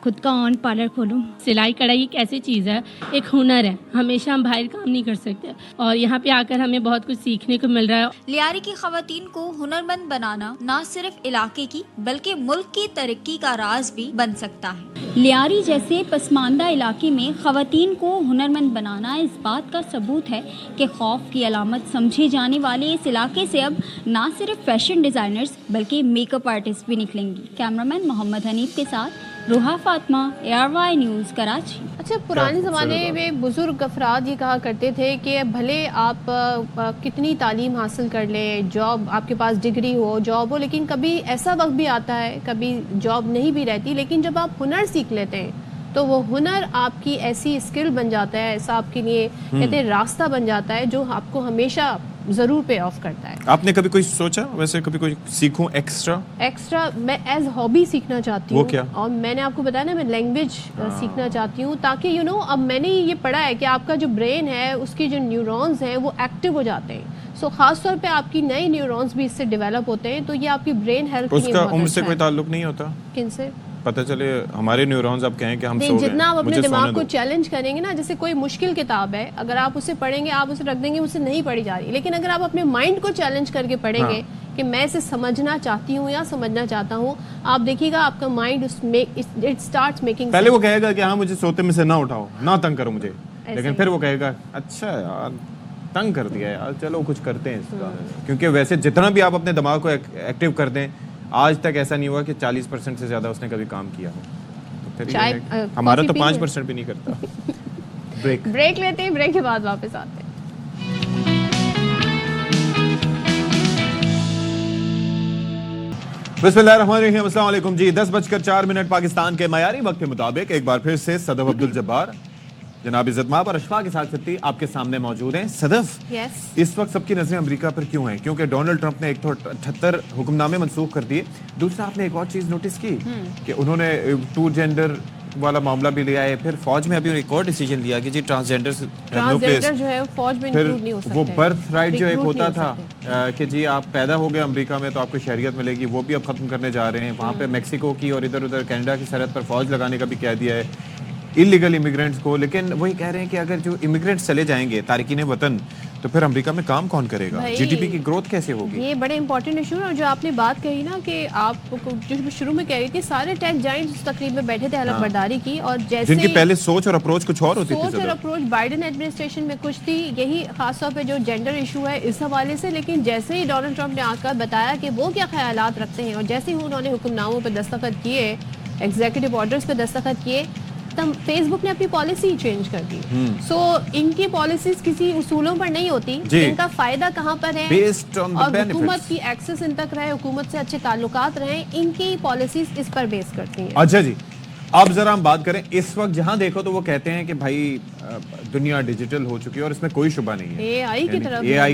خود کا آن پارلر کھولوں. سلائی کڑھائی ایک ایسی چیز ہے, ایک ہنر ہے, ہمیشہ ہم باہر کام نہیں کر سکتے, اور یہاں پہ آ کر ہمیں بہت کچھ سیکھنے کو مل رہا ہے. لیاری کی خواتین کو ہنرمند بنانا نہ صرف علاقے کی بلکہ ملک کی ترقی کا راز بھی بن سکتا ہے. لیاری جیسے پسماندہ علاقے میں خواتین کو ہنرمند بنانا اس بات کا ثبوت ہے کہ خوف کی علامت سمجھے جانے والے اس علاقے سے اب نہ صرف فیشن ڈیزائنرز بلکہ میک اپ آرٹسٹ بھی نکلیں گی. کیمرامین محمد حنیف کے ساتھ روحا فاطمہ, ARY نیوز, کراچی. اچھا, پرانے زمانے میں بزرگ افراد یہ کہا کرتے تھے کہ بھلے آپ کتنی تعلیم حاصل کر لیں, جاب آپ کے پاس ڈگری ہو, جاب ہو, لیکن کبھی ایسا وقت بھی آتا ہے, کبھی جاب نہیں بھی رہتی, لیکن جب آپ ہنر سیکھ لیتے ہیں تو وہ ہنر آپ کی ایسی اسکل بن جاتا ہے, ایسا آپ کے لیے کہتے ہیں راستہ بن جاتا ہے جو آپ کو ہمیشہ ضرور پے آف کرتا ہے. آپ نے کبھی کوئی سوچا ویسے کبھی کوئی سیکھوں ایکسٹرا؟ میں ایز ہابی سیکھنا چاہتی ہوں. وہ کیا؟ اور میں نے آپ کو بتایا نا, میں لینگویج سیکھنا چاہتی ہوں تاکہ اب میں نے یہ پڑھا ہے کہ آپ کا جو برین ہے اس کے جو نیورونز ہیں وہ ایکٹیو ہو جاتے ہیں. سو خاص طور پہ آپ کی نئے نیورونز بھی اس سے ڈیولپ ہوتے ہیں, تو یہ آپ کی برین ہیلتھ کے لیے بہت اچھا ہے. اس کا عمر سے کوئی تعلق نہیں ہوتا؟ کن سے پتہ چلے ہمارے نیورونز اب کہیں کہ ہم سو گئے. جتنا آپ اپنے دماغ کو چیلنج کریں گے نا, جیسے کوئی مشکل کتاب ہے, اگر آپ اسے پڑھیں گے, آپ اسے رکھ دیں گے, اسے نہیں پڑھی جا رہی, لیکن اگر آپ اپنے مائنڈ کو چیلنج کر کے پڑھیں گے کہ میں اسے سمجھنا چاہتی ہوں یا سمجھنا چاہتا ہوں, آپ دیکھیے گا آپ کا مائنڈ اٹ سٹارٹس میکنگ. پہلے وہ کہے گا کہ ہاں مجھے سوتے میں سے نہ اٹھاؤ, نہ تنگ کرو مجھے, لیکن پھر وہ کہے گا اچھا یار تنگ کر دیا یار, چلو کچھ کرتے ہیں اس کا. کیونکہ ویسے جتنا بھی آپ اپنے دماغ کو ایکٹیو کر دیں, آج تک ایسا نہیں ہوا کہ 40% سے زیادہ اس نے کبھی کام کیا ہو. ہمارا تو 5% بھی نہیں کرتا. بریک لیتے ہیں, بریک کے بعد واپس آتے ہیں. بسم اللہ الرحمن الرحیم. السلام علیکم جی. 10:04 پاکستان کے معیاری وقت کے مطابق ایک بار پھر سے صدف عبدالجبار, جناب عزت مآب اور اشفاق کے ساتھ ستی آپ کے سامنے موجود ہیں. صدف, اس وقت سب کی نظریں امریکہ پر کیوں ہیں؟ کیونکہ ڈونلڈ ٹرمپ نے 178 حکم نامے منسوخ کر دیے. دوسرا, آپ نے ایک اور چیز نوٹس کی کہ انہوں نے 2 جینڈر والا معاملہ بھی لیا ہے. پھر فوج میں ابھی ایک اور ڈیسیجن لیا کہ جی ٹرانسجینڈر جو ہے فوج میں انکلوڈ نہیں ہو سکتے. وہ برتھ رائٹ جو ایک ہوتا تھا کہ جی آپ پیدا ہو گئے امریکہ میں تو آپ کو شہریت ملے گی, وہ بھی اب ختم کرنے جا رہے ہیں. وہاں پہ میکسیکو کی اور ادھر ادھر کینیڈا کی سرحد پر فوج لگانے کا بھی کہہ دیا ہے انلیگل امیگرینٹس کو. لیکن وہی کہہ رہے ہیں کہ اگر جو امیگرینٹس چلے جائیں گے تارکین وطن, تو پھر امریکہ میں کام کون کرے گا, جی ڈی پی کی گروتھ کیسے ہوگی؟ یہ بڑے امپورٹنٹ ایشو ہے. اور جو آپ نے بات کہی نا کہ آپ جو شروع میں کہہ رہی تھی سارے ٹیک جائنٹس اس تقریب میں بیٹھے تھے حلف برداری کی, اور جیسے جن کی پہلے سوچ اور اپروچ کچھ اور ہوتی تھی, سوچ اور اپروچ بائیڈن ایڈمنسٹریشن میں کچھ تھی, یہی خاص طور پہ جو جینڈر ایشو ہے اس حوالے سے. لیکن جیسے ہی ڈونلڈ ٹرمپ نے آ کر بتایا کہ وہ کیا خیالات رکھتے ہیں, اور جیسے ہی انہوں نے حکم ناموں پہ دستخط کیے, ایگزیکٹو آرڈرز پہ دستخط کیے, تب فیس بک نے اپنی پالیسی چینج کر دی. سو ان کی پالیسیز کسی اصولوں پر نہیں ہوتی, ان کا فائدہ کہاں پر ہے, اور حکومت کی ایکسس ان تک رہے, حکومت سے اچھے تعلقات رہیں, ان کی پالیسیز اس پر بیس کرتی ہیں. اچھا جی, اب ذرا ہم بات کریں, اس وقت جہاں دیکھو تو وہ کہتے ہیں کہ بھائی دنیا ڈیجیٹل ہو چکی ہے, اور اس میں کوئی شبہ نہیں ہے, اے آئی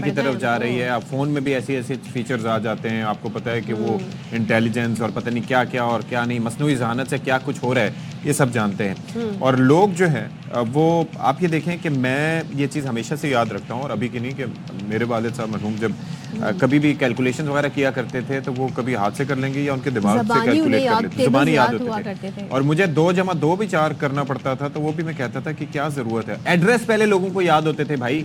کی طرف جا رہی ہے. اب فون میں بھی ایسے ایسے فیچرز آ جاتے ہیں, آپ کو پتہ ہے کہ وہ انٹیلیجنس اور پتہ نہیں کیا کیا اور کیا نہیں, مصنوعی ذہانت سے کیا کچھ ہو رہا ہے, یہ سب جانتے ہیں. اور لوگ جو ہیں وہ آپ یہ دیکھیں کہ میں یہ چیز ہمیشہ سے یاد رکھتا ہوں, اور ابھی کی نہیں, کہ میرے والد صاحب مرحوم جب کبھی بھی کیلکولیشن وغیرہ کیا کرتے تھے تو وہ کبھی ہاتھ سے کر لیں گے یا ان کے دماغ سے کیلکولیٹ کر لیتے, زبانی یاد ہوتے تھے. اور مجھے 2+2 بھی 4 کرنا پڑتا تھا, تو وہ بھی میں کہتا تھا کہ کیا ضرورت ہے. ایڈریس پہلے لوگوں کو یاد ہوتے تھے بھائی,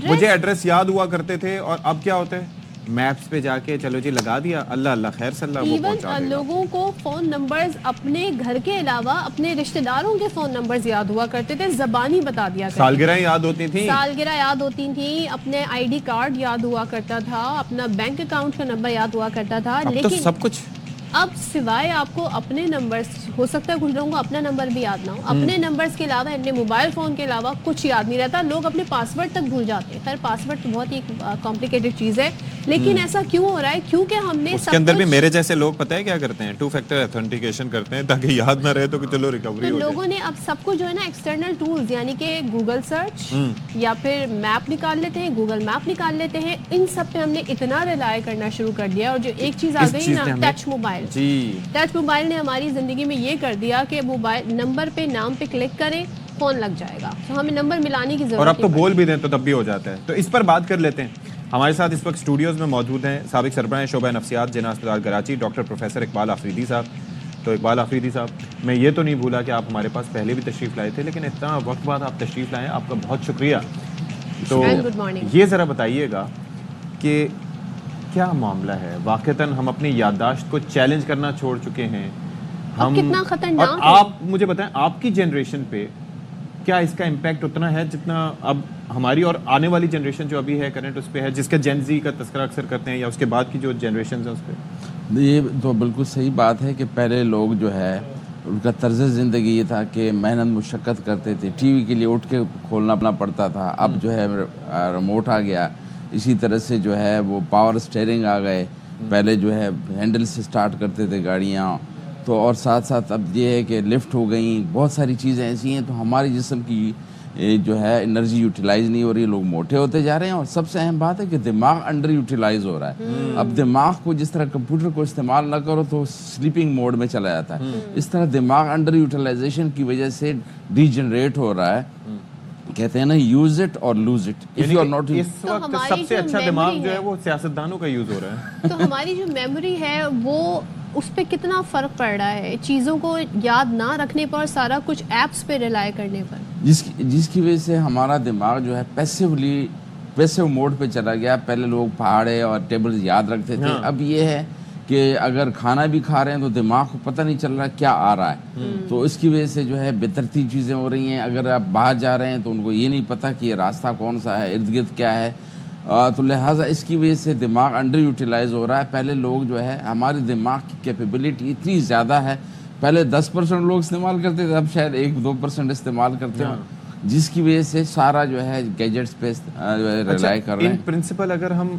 مجھے ایڈریس یاد ہوا کرتے تھے, اور اب کیا ہوتا ہے, میپس پہ جا کے چلو جی لگا دیا, اللہ اللہ خیر صلی اللہ, وہ پہنچا دے گا. لوگوں کو فون نمبرز اپنے گھر کے علاوہ اپنے رشتہ داروں کے فون نمبرز یاد ہوا کرتے تھے, زبانی بتا دیا کرتے. سالگرہ یاد ہوتی تھی, اپنے آئی ڈی کارڈ یاد ہوا کرتا تھا, اپنا بینک اکاؤنٹ کا نمبر یاد ہوا کرتا تھا. لیکن سب کچھ اب سوائے آپ کو اپنے نمبرز, ہو سکتا ہے کچھ لوگوں کو اپنا نمبر بھی یاد نہ ہو, اپنے نمبرز کے علاوہ اپنے موبائل فون کے علاوہ کچھ یاد نہیں رہتا. لوگ اپنے پاسورڈ تک بھول جاتے ہیں. خیر پاسورڈ تو بہت ہی کمپلیکیٹڈ چیز ہے, لیکن ایسا کیوں ہو رہا ہے, کیونکہ ہم نے اس کے اندر بھی میرے جیسے لوگ پتہ ہے کیا کرتے ہیں, 2 فیکٹر ایتھنٹیکیشن کرتے ہیں تاکہ یاد نہ رہے, تو چلو ریکوری ہو جائے. لوگوں نے اب سب کو جو ہے نا ایکسٹرنل ٹولز, یعنی کہ گوگل سرچ یا پھر میپ نکال لیتے ہیں, گوگل میپ نکال لیتے ہیں, ان سب پہ ہم نے اتنا ریلائی کرنا شروع کر دیا. اور جو ایک چیز آ گئی نا, ٹچ موبائل, ٹچ موبائل نے ہماری زندگی میں یہ کر دیا کہ موبائل نمبر پہ, نام پہ کلک کریں, فون لگ جائے گا. تو ہمیں نمبر ملانے کی ضرورت, اور اب تو بول بھی دیں تو تب بھی ہو جاتا ہے. تو اس پر بات کر لیتے ہیں. ہمارے ساتھ اس وقت اسٹوڈیوز میں موجود ہیں سابق سربراہ شعبہ نفسیات جناح اسپتال کراچی ڈاکٹر پروفیسر اقبال آفریدی صاحب. تو اقبال آفریدی صاحب, میں یہ تو نہیں بھولا کہ آپ ہمارے پاس پہلے بھی تشریف لائے تھے, لیکن اتنا وقت بعد آپ تشریف لائے, آپ کا بہت شکریہ. تو یہ ذرا بتائیے گا کہ کیا معاملہ ہے, واقعتاً ہم اپنی یادداشت کو چیلنج کرنا چھوڑ چکے ہیں, ہم کتنا خطرناک ہے. آپ مجھے بتائیں, آپ کی جنریشن پہ کیا اس کا امپیکٹ اتنا ہے جتنا اب ہماری اور آنے والی جنریشن جو ابھی ہے کرنٹ اس پہ ہے, جس کا جین زی کا تذکرہ اکثر کرتے ہیں, یا اس کے بعد کی جو جنریشنز ہیں اس پہ؟ یہ تو بالکل صحیح بات ہے کہ پہلے لوگ جو ہے ان کا طرز زندگی یہ تھا کہ محنت مشقت کرتے تھے, ٹی وی کے لیے اٹھ کے کھولنا پڑتا تھا. اب جو ہے ریموٹ آ گیا, اسی طرح سے جو ہے وہ پاور اسٹیئرنگ آ گئے. پہلے جو ہے ہینڈل سے سٹارٹ کرتے تھے گاڑیاں, تو اور ساتھ ساتھ اب یہ ہے کہ لفٹ ہو گئیں, بہت ساری چیزیں ایسی ہیں. تو ہمارے جسم کی جو ہے انرجی یوٹیلائز نہیں ہو رہی, لوگ موٹے ہوتے جا رہے ہیں. اور سب سے اہم بات ہے کہ دماغ انڈر یوٹیلائز ہو رہا ہے. اب دماغ کو جس طرح کمپیوٹر کو استعمال نہ کرو تو سلیپنگ موڈ میں چلا جاتا ہے, اس طرح دماغ انڈر یوٹیلائزیشن کی وجہ سے ڈی جنریٹ ہو رہا ہے. کہتے ہیں نا, یوز اٹ اور لوز اٹ. اس وقت سب سے اچھا دماغ جو ہے وہ سیاستدانوں کا یوز ہو رہا ہے. تو ہماری جو میموری ہے وہ اس پہ کتنا فرق پڑ رہا ہے, چیزوں کو یاد نہ رکھنے پر, سارا کچھ ایپس پہ ریلائی کرنے پر, جس کی وجہ سے ہمارا دماغ جو ہے پیسو موڈ پہ چلا گیا. پہلے لوگ پہاڑے اور ٹیبلز یاد رکھتے تھے, اب یہ ہے کہ اگر کھانا بھی کھا رہے ہیں تو دماغ کو پتہ نہیں چل رہا کیا آ رہا ہے. تو اس کی وجہ سے جو ہے بے ترتیب چیزیں ہو رہی ہیں. اگر آپ باہر جا رہے ہیں تو ان کو یہ نہیں پتہ کہ یہ راستہ کون سا ہے, ارد گرد کیا ہے. تو لہٰذا اس کی وجہ سے دماغ انڈر یوٹیلائز ہو رہا ہے. پہلے لوگ جو ہے, ہمارے دماغ کی کیپیبلٹی اتنی زیادہ ہے, پہلے 10% لوگ استعمال کرتے تھے, اب شاید 1-2% استعمال کرتے ہیں, جس کی وجہ سے سارا جو ہے گیجٹس پہ ریلائی کر رہے ہیں. ان پرنسپل اگر ہم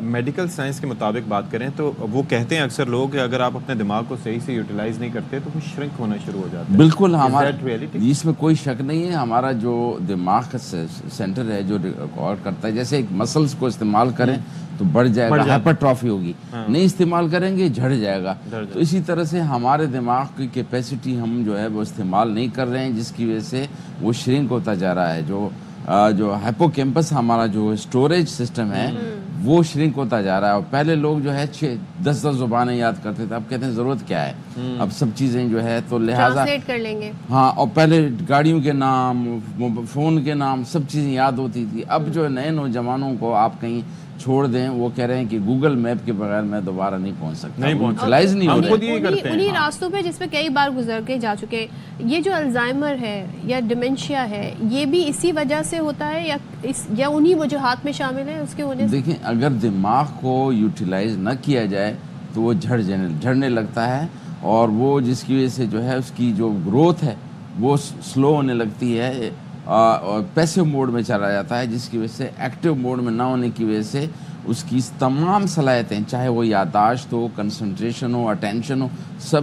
میڈیکل سائنس کے مطابق بات کریں تو وہ کہتے ہیں اکثر لوگ کہ اگر آپ اپنے دماغ کو صحیح سے یوٹیلائز نہیں کرتے تو وہ شرنک ہونا شروع ہو جاتا ہے. بالکل, ہمارا اس میں کوئی شک نہیں ہے. ہمارا جو دماغ کا سینٹر ہے جو ریکارڈ کرتا ہے, جیسے ایک مسلس کو استعمال کریں تو بڑھ جائے گا, ہائپر ٹرافی ہوگی, نہیں استعمال کریں گے جھڑ جائے گا. تو اسی طرح سے ہمارے دماغ کی کیپیسٹی ہم جو ہے وہ استعمال نہیں کر رہے ہیں, جس کی وجہ سے وہ شرنک ہوتا جا رہا ہے. جو ہائپو کیمپس ہمارا جو اسٹوریج سسٹم ہے وہ شرنک ہوتا جا رہا ہے. اور پہلے لوگ جو ہے 6-10 زبانیں یاد کرتے تھے, اب کہتے ہیں ضرورت کیا ہے, اب سب چیزیں جو ہے تو لہٰذا ٹرانسلیٹ کر لیں گے. ہاں, اور پہلے گاڑیوں کے نام, فون کے نام, سب چیزیں یاد ہوتی تھی. اب جو نئے نوجوانوں کو آپ کہیں چھوڑ دیں, وہ کہہ رہے ہیں کہ گوگل میپ کے بغیر میں دوبارہ نہیں پہنچ سکتا, یوٹیلائز نہیں ہو رہے. انہیں راستوں پہ جس پہ کئی بار گزر کے جا چکے. یہ جو الزائمر ہے یا ڈیمنشیا ہے, یہ بھی اسی وجہ سے ہوتا ہے یا انہی وجوہات میں شامل ہے اس کے ہونے سے؟ دیکھیں, اگر دماغ کو یوٹیلائز نہ کیا جائے تو وہ جھڑنے لگتا ہے, اور وہ جس کی وجہ سے جو ہے اس کی جو گروتھ ہے وہ سلو ہونے لگتی ہے, اور پیسو موڈ میں چلا جاتا ہے, جس کی وجہ سے ایکٹیو موڈ میں نہ ہونے کی وجہ سے اس کی تمام صلاحیتیں, چاہے وہ یادداشت ہو, کنسنٹریشن ہو, اٹینشن ہو, سب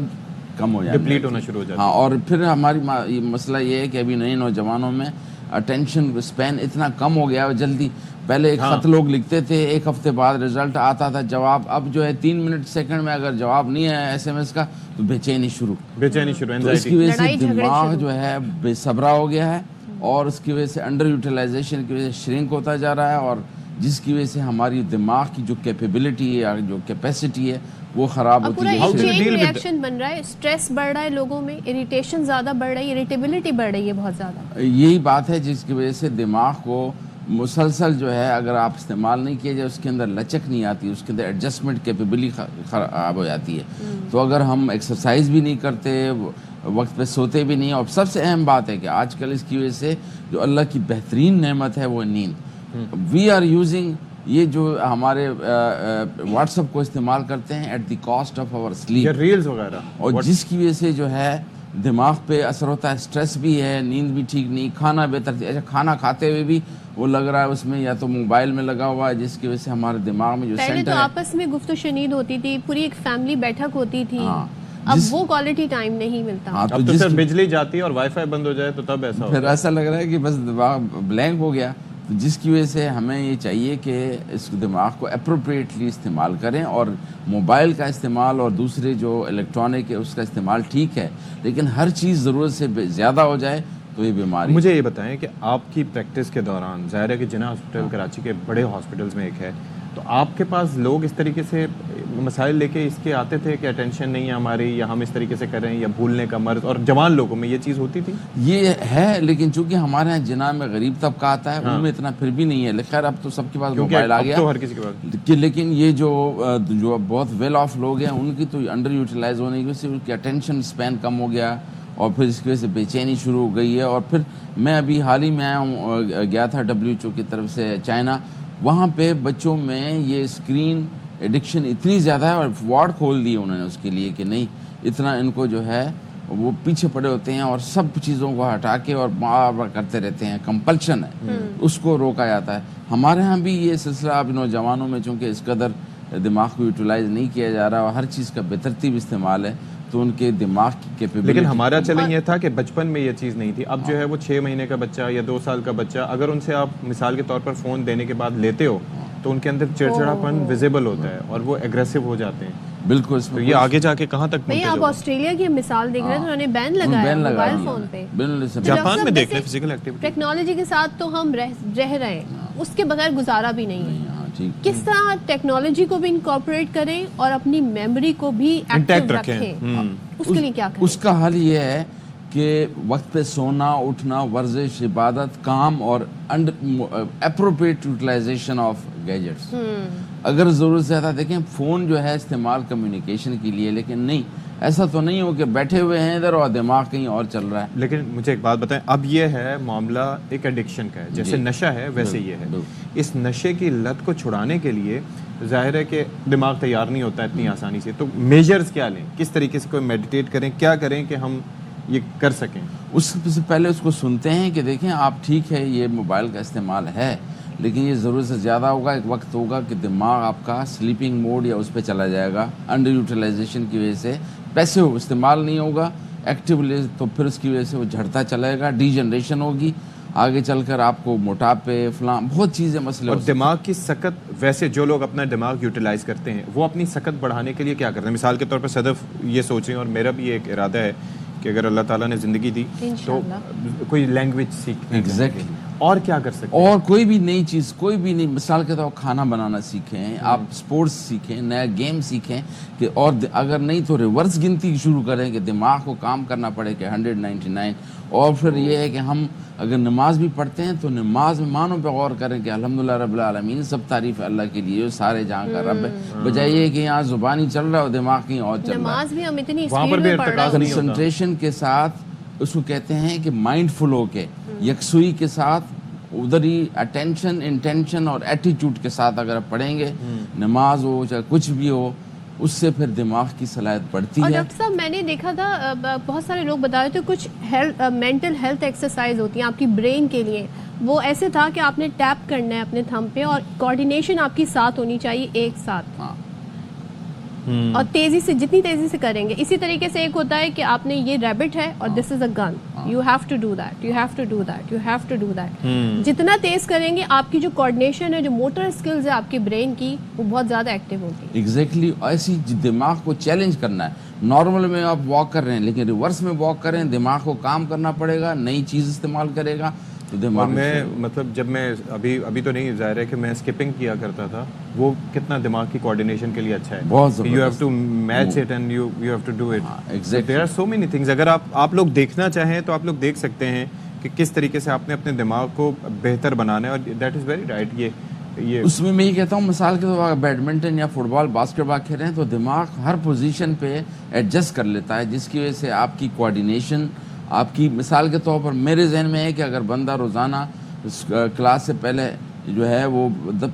کم ہو جاتی ہیں, ڈپلیٹ ہونا شروع ہو جاتا ہے. ہاں, اور پھر ہماری مسئلہ یہ ہے کہ ابھی نئے نوجوانوں میں اٹینشن اسپین اتنا کم ہو گیا ہے جلدی. پہلے ایک خط لوگ لکھتے تھے, 1 ہفتے بعد رزلٹ آتا تھا, جواب. اب جو ہے 3 منٹ سیکنڈ میں اگر جواب نہیں ہے SMS کا تو بے چینی شروع. تو اس کی وجہ سے دماغ جو ہے بے صبرا ہو گیا ہے, اور اس کی وجہ سے انڈر یوٹیلائزیشن کی وجہ سے شرنک ہوتا جا رہا ہے, اور جس کی وجہ سے ہماری دماغ کی جو کیپیبلٹی ہے, جو کیپیسٹی ہے, وہ خراب ہوتی ہے. چین ریئیکشن بن رہا ہے, اسٹریس بڑھ رہا ہے لوگوں میں, اریٹیشن زیادہ بڑھ رہی ہے, اریٹیبلٹی بڑھ رہی ہے بہت زیادہ. یہی بات ہے جس کی وجہ سے دماغ کو مسلسل جو ہے اگر آپ استعمال نہیں کیے جائے, اس کے اندر لچک نہیں آتی, اس کے اندر ایڈجسٹمنٹ کیپیبلٹی خراب ہو جاتی ہے. تو اگر ہم ایکسرسائز بھی نہیں کرتے, وقت پہ سوتے بھی نہیں, اور سب سے اہم بات ہے کہ آج کل اس کی وجہ سے جو اللہ کی بہترین نعمت ہے وہ نیند. وی آر یوزنگ, یہ جو ہمارے واٹس ایپ کو استعمال کرتے ہیں at the cost of our sleep, reels وغیرہ, اور جس کی وجہ سے جو ہے دماغ پہ اثر ہوتا ہے, اسٹریس بھی ہے, نیند بھی ٹھیک نہیں, کھانا بہتر. اچھا, کھانا کھاتے ہوئے بھی وہ لگ رہا ہے اس میں یا تو موبائل میں لگا ہوا ہے, جس کی وجہ سے ہمارے دماغ میں جو پہلے تو آپس میں گفت و شنید ہوتی تھی, پوری ایک فیملی بیٹھک ہوتی تھی, اب وہ کوالٹی ٹائم نہیں ملتا. اب تو صرف بجلی جاتی ہے اور وائی فائی بند ہو جائے تو تب ایسا پھر ایسا لگ رہا ہے کہ بس دماغ بلینک ہو گیا. جس کی وجہ سے ہمیں یہ چاہیے کہ اس دماغ کو اپروپریٹلی استعمال کریں, اور موبائل کا استعمال اور دوسرے جو الیکٹرانک ہے اس کا استعمال ٹھیک ہے, لیکن ہر چیز ضرورت سے زیادہ ہو جائے تو یہ بیماری. مجھے یہ بتائیں کہ آپ کی پریکٹس کے دوران, ظاہر ہے کہ جناح ہاسپٹل کراچی کے بڑے ہاسپٹلس میں ایک ہے, تو آپ کے پاس لوگ اس طریقے سے مسائل لے کے اس کے آتے تھے کہ اٹینشن نہیں ہے ہماری, یا ہم اس طریقے سے کریں, یا بھولنے کا مرض, اور جوان لوگوں میں یہ چیز ہوتی تھی؟ یہ ہے, لیکن چونکہ ہمارے ہاں جناح میں غریب طبقہ آتا ہے, ان میں اتنا پھر بھی نہیں ہے. خیر, اب تو سب کے پاس موبائل آ گیا, تو ہر کسی کے پاس, لیکن یہ جو بہت ویل آف لوگ ہیں ان کی تو انڈر یوٹیلائز ہونے کی وجہ سے ان کی اٹینشن اسپین کم ہو گیا, اور پھر اس کی وجہ سے بے چینی شروع ہو گئی ہے. اور پھر میں ابھی حال ہی میں آیا ہوں, گیا تھا WHO کی طرف سے چائنا, وہاں پہ بچوں میں یہ اسکرین ایڈکشن اتنی زیادہ ہے, اور وارڈ کھول دیے انہوں نے اس کے لیے کہ نہیں, اتنا ان کو جو ہے وہ پیچھے پڑے ہوتے ہیں, اور سب چیزوں کو ہٹا کے اور بار بار کرتے رہتے ہیں, کمپلشن ہے, اس کو روکا جاتا ہے. ہمارے ہاں بھی یہ سلسلہ اب نوجوانوں میں چونکہ اس قدر دماغ کو یوٹیلائز نہیں کیا جا رہا, اور ہر چیز کا بے ترتیب استعمال ہے, تو ان کے دماغ کی کیپیبلٹی. لیکن ہمارا چیلنج یہ تھا کہ بچپن میں یہ چیز نہیں تھی. اب جو ہے وہ 6 مہینے کا بچہ یا 2 سال کا بچہ, اگر ان سے آپ مثال کے طور پر فون دینے کے بعد لیتے ہو تو ان کے اندر چڑچڑاپن ویزیبل ہوتا ہے, اور وہ ایگریسو ہو جاتے ہیں. بالکل, تو یہ آگے جا کے کہاں تک بھئی آپ آسٹریلیا کی مثال دیکھ رہے ہیں, انہوں نے بین لگایا موبائل فون پہ. جاپان میں دیکھ لیں فزیکل ایکٹیویٹی. ٹیکنالوجی کے ساتھ تو ہم رہ رہے ہیں, اس کے بغیر گزارا بھی نہیں ہے. کس طرح ٹیکنالوجی کو بھی انکارپوریٹ کریں اور اپنی میموری کو بھی ایکٹیو رکھیں, اس کے لیے کیا کریں؟ اس کا حل یہ ہے کہ وقت پہ سونا, اٹھنا, ورزش, عبادت, کام, اور اپروپریٹ یوٹیلائزیشن آف گیجٹس. اگر ضرورت سے زیادہ دیکھیں, فون جو ہے استعمال کمیونیکیشن کے لیے, لیکن نہیں, ایسا تو نہیں ہو کہ بیٹھے ہوئے ہیں ادھر اور دماغ کہیں اور چل رہا ہے. لیکن مجھے ایک بات بتائیں, اب یہ ہے معاملہ ایک ایڈکشن کا ہے, جیسے نشہ ہے ویسے یہ ہے. اس نشے کی لت کو چھڑانے کے لیے ظاہر ہے کہ دماغ تیار نہیں ہوتا اتنی آسانی سے, تو میجرز کیا لیں, کس طریقے سے کوئی میڈیٹیٹ کریں, کیا کریں کہ ہم یہ کر سکیں؟ اس سے پہلے اس کو سنتے ہیں کہ دیکھیں آپ ٹھیک ہے, یہ موبائل کا استعمال ہے, لیکن یہ ضرورت سے زیادہ ہوگا. ایک وقت ہوگا کہ دماغ آپ کا سلیپنگ موڈ یا اس پہ چلا جائے گا, انڈر یوٹیلائزیشن کی وجہ سے پیسے استعمال نہیں ہوگا ایکٹیولی, تو پھر اس کی وجہ سے وہ جھڑتا چلے گا, ڈی جنریشن ہوگی, آگے چل کر آپ کو موٹاپے, فلاں بہت چیزیں مسئلے. اور دماغ کی سکت, ویسے جو لوگ اپنا دماغ یوٹیلائز کرتے ہیں وہ اپنی سکت بڑھانے کے لیے کیا کرتے ہیں؟ مثال کے طور پر صدف یہ سوچ رہی ہیں, اور میرا بھی ایک ارادہ ہے کہ اگر اللہ تعالیٰ نے زندگی دی تو کوئی لینگویج سیکھیں. ایگزیکٹلی, اور کیا کر سکتے ہیں؟ اور کوئی بھی نئی چیز، کوئی بھی نئی، مثال کے طور کھانا بنانا سیکھیں آپ، سپورٹس سیکھیں، نیا گیم سیکھیں کہ، اور اگر نہیں تو ریورس گنتی شروع کریں کہ دماغ کو کام کرنا پڑے کہ 199. اور پھر یہ ہے کہ ہم اگر نماز بھی پڑھتے ہیں تو نماز میں معنوں پہ غور کریں کہ الحمدللہ رب العالمین، سب تعریف ہے اللہ کے لیے جو سارے جہاں کا رب ہے، بجائے یہ کہ یہاں زبانی چل رہا ہے اور دماغ کہیں اور چل رہا ہے. نماز بھی ہم اتنی وہاں پر بھی ارتکاز نہیں ہوتا. کنسنٹریشن کے ساتھ اس کو کہتے ہیں کہ مائنڈ فل ہو کے، یکسوئی کے ساتھ، ادھر ہی اٹینشن، انٹینشن اور ایٹیٹیوڈ کے ساتھ اگر آپ پڑھیں گے، نماز ہو چاہے کچھ بھی ہو، اس سے پھر دماغ کی صلاحیت بڑھتی ہے. اور ڈاکٹر صاحب میں نے دیکھا تھا بہت سارے لوگ بتا رہے تھے کچھ مینٹل ہیلتھ ایکسرسائز ہوتی ہیں آپ کی برین کے لیے، وہ ایسے تھا کہ آپ نے ٹیپ کرنا ہے اپنے تھم پہ اور کوارڈینیشن آپ کی ساتھ ہونی چاہیے ایک ساتھ، اور تیزی سے، جتنی تیزی سے کریں گے. اسی طریقے سے ایک ہوتا ہے کہ آپ نے یہ ریبٹ ہے اور this is a gun, you have to do that, you have to do that, you have to do that. جتنا تیز کریں گے آپ کی جو کوارڈینیشن ہے، جو موٹر اسکلز ہے آپ کی برین کی، وہ بہت زیادہ ایکٹیو ہوگی. ایگزیکٹلی ایسی دماغ کو چیلنج کرنا ہے. نارمل میں آپ واک کر رہے ہیں لیکن ریورس میں واک کریں، دماغ کو کام کرنا پڑے گا، نئی چیز استعمال کرے گا تو دماغ میں مطلب جب میں ابھی تو نہیں ظاہر ہے کہ میں اسکپنگ کیا کرتا تھا، وہ کتنا دماغ کی کوارڈینیشن کے لیے اچھا ہے. بہت you have to match it and you have to do it. There are so many things. اگر آپ لوگ دیکھنا چاہیں تو آپ لوگ دیکھ سکتے ہیں کہ کس طریقے سے آپ نے اپنے دماغ کو بہتر بنانا ہے، اور دیٹ از ویری رائٹ. یہ اس میں یہ کہتا ہوں، مثال کے طور پر بیڈمنٹن یا فٹ بال، باسکٹ بال کھیل رہے ہیں تو دماغ ہر پوزیشن پہ ایڈجسٹ کر لیتا ہے، جس کی وجہ سے آپ کی کوارڈینیشن، آپ کی، مثال کے طور پر میرے ذہن میں ہے کہ اگر بندہ روزانہ کلاس سے پہلے جو ہے وہ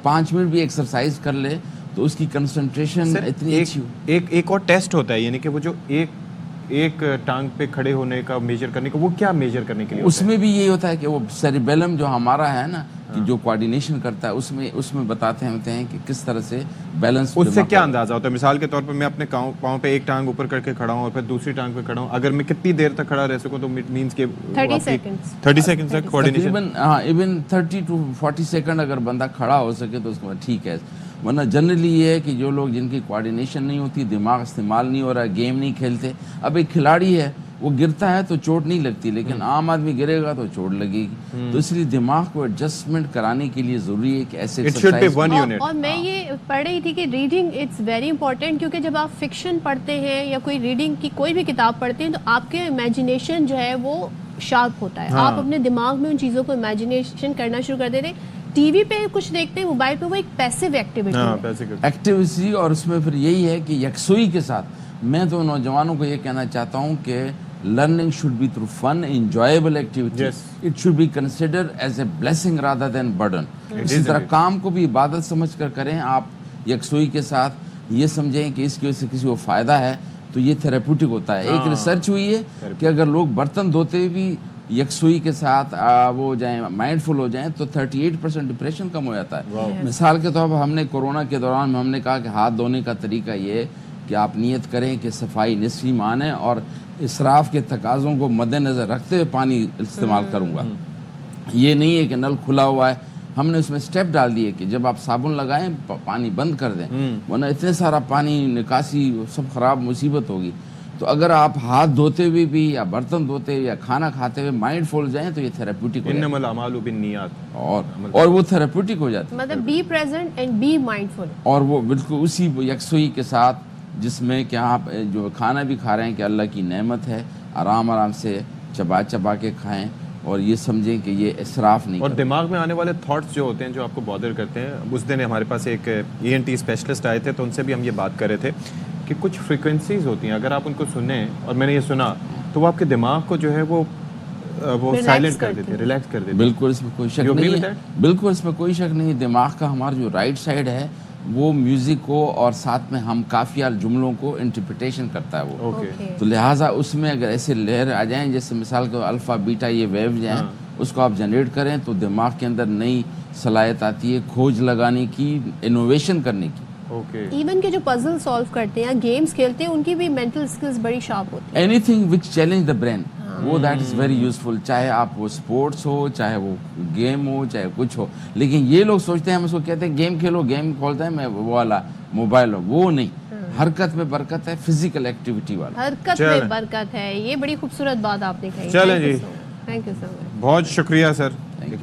5 منٹ بھی ایکسرسائز کر لے تو اس کی کنسنٹریشن اتنی اچھی. ایک اور ٹیسٹ ہوتا ہے، یعنی کہ وہ جو ایک ٹانگ پہ کھڑے ہونے کا میجر کرنے کا، وہ کیا میجر کرنے کے لیے اس میں بھی یہی ہوتا ہے کہ وہ سیریبیلم جو ہمارا ہے نا، جو کوارڈینیشن کرتا ہے، اس میں بتاتے ہوتے ہیں کہ کس طرح سے بیلنس. اس سے کیا اندازہ ہوتا ہے؟ مثال کے طور پر میں اپنے پاؤں پہ ایک ٹانگ اوپر کر کے کھڑا ہوں اور پھر دوسری ٹانگ پہ کھڑا ہوں، اگر میں کتنی دیر تک کھڑا رہ سکوں تو اٹ مینس کہ 30 سیکنڈز تک کوارڈینیشن. ایون 30 to 40 سیکنڈ اگر بندہ کھڑا ہو سکے تو اس کے بعد ٹھیک ہے. ورنہ جنرلی یہ ہے کہ جو لوگ جن کی کوارڈینیشن نہیں ہوتی، دماغ استعمال نہیں ہو رہا، گیم نہیں کھیلتے. اب ایک کھلاڑی ہے وہ گرتا ہے تو چوٹ نہیں لگتی، لیکن عام آدمی گرے گا تو چوٹ لگے گی. تو اس لیے دماغ کو ایڈجسٹمنٹ کرانے کے لیے ضروری ہے کہ ایسے ایکسرسائز. اور میں یہ پڑھ رہی تھی کہ ریڈنگ اٹس ویری امپورٹنٹ، کیونکہ جب آپ فکشن پڑھتے ہیں یا کوئی ریڈنگ کی کوئی بھی کتاب پڑھتے ہیں تو آپ کے امیجنیشن جو ہے وہ شارپ ہوتا ہے. آپ اپنے دماغ میں ان چیزوں کو امیجنیشن کرنا شروع کر دیتے. ٹی وی پہ کچھ دیکھتے ہیں، موبائل پہ، وہ ایک پیسو ایکٹیویٹی. اور اس میں پھر یہی ہے کہ یکسوئی کے ساتھ میں تو نوجوانوں کو یہ کہنا چاہتا ہوں کہ learning should be through fun, enjoyable activities. It should be considered as a blessing rather than burden. اسی طرح کام کو بھی عبادت سمجھ کر کریں آپ یکسوئی کے ساتھ. یہ سمجھیں کہ اس کی وجہ سے کسی کو فائدہ ہے تو یہ تھراپیوٹک ہوتا ہے. ایک ریسرچ ہوئی ہے کہ اگر لوگ برتن دھوتے بھی یکسوئی کے ساتھ وہ جائیں، مائنڈ فل ہو جائیں تو 38% ڈپریشن کم ہو جاتا ہے. مثال کے طور پر ہم نے کورونا کے دوران ہم نے کہا کہ ہاتھ دھونے کا طریقہ یہ کہ آپ نیت کریں کہ صفائی نصف ایمان ہے اور اسراف کے تقاضوں کو مد نظر رکھتے ہوئے پانی استعمال کروں گا. یہ نہیں ہے کہ نل کھلا ہوا ہے. ہم نے اس میں سٹیپ ڈال دیے کہ جب آپ صابن لگائیں پانی بند کر دیں، ورنہ اتنے سارا پانی نکاسی سب خراب مصیبت ہوگی. تو اگر آپ ہاتھ دھوتے ہوئے بھی یا برتن دھوتے ہوئے یا کھانا کھاتے ہوئے مائنڈ فل جائیں تو یہ تھراپیوٹک ہو جاتا ہے. انما الاعمال بالنیات، اور وہ تھراپیوٹک ہو جاتا ہے. مطلب be present and be mindful. اور وہ بالکل اسی یکسوئی کے ساتھ جس میں کہ آپ جو کھانا بھی کھا رہے ہیں کہ اللہ کی نعمت ہے، آرام آرام سے چبا چبا کے کھائیں اور یہ سمجھیں کہ یہ اسراف نہیں. اور دماغ میں آنے والے تھاٹس جو ہوتے ہیں جو آپ کو بادر کرتے ہیں، اس دن ہمارے پاس ایک ENT اسپیشلسٹ آئے تھے تو ان سے بھی ہم یہ بات کر رہے تھے کہ کچھ فریکوینسیز ہوتی ہیں، اگر آپ ان کو سنیں، اور میں نے یہ سنا تو وہ آپ کے دماغ کو جو ہے وہ سائلنٹ کر دیتے ہیں، ریلیکس کر دیتے ہیں. بالکل اس میں کوئی شک نہیں ہے. بالکل اس میں کوئی شک نہیں. دماغ کا ہمارا جو رائٹ سائڈ ہے وہ میوزک کو اور ساتھ میں ہم قافیہ جملوں کو انٹرپریٹیشن کرتا ہے وہ. تو لہٰذا اس میں اگر ایسے لہر آ جائیں جیسے مثال کے الفا بیٹا یہ ویو جو ہیں اس کو آپ جنریٹ کریں تو دماغ کے اندر نئی صلاحیت آتی ہے کھوج لگانے کی، انوویشن کرنے کی. ایون کہ جو پزل سالو کرتے ہیں، گیمز کھیلتے ہیں، ان کی بھی مینٹل سکلز بڑی شارپ ہوتی ہیں. Any thing which challenge the brain, وہ دیٹ از ویری یوزفل. چاہے آپ وہ اسپورٹس ہو، چاہے وہ گیم ہو، چاہے کچھ ہو. لیکن یہ لوگ سوچتے ہیں، ہم اس کو کہتے ہیں گیم کھیلو، گیم کھولتا ہے میں وہ والا موبائل ہو، وہ نہیں. حرکت میں برکت ہے، فزیکل ایکٹیویٹی والا حرکت میں برکت ہے. یہ بڑی خوبصورت بات آپ نے کہی. چلیں جی، تھینک یو سو مچ. بہت شکریہ سر.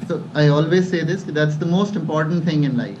So I always say this, that's the most important thing in life.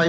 I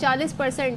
40%,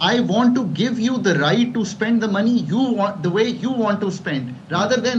I want to give you the right to spend the money you want, the way you want to spend, rather than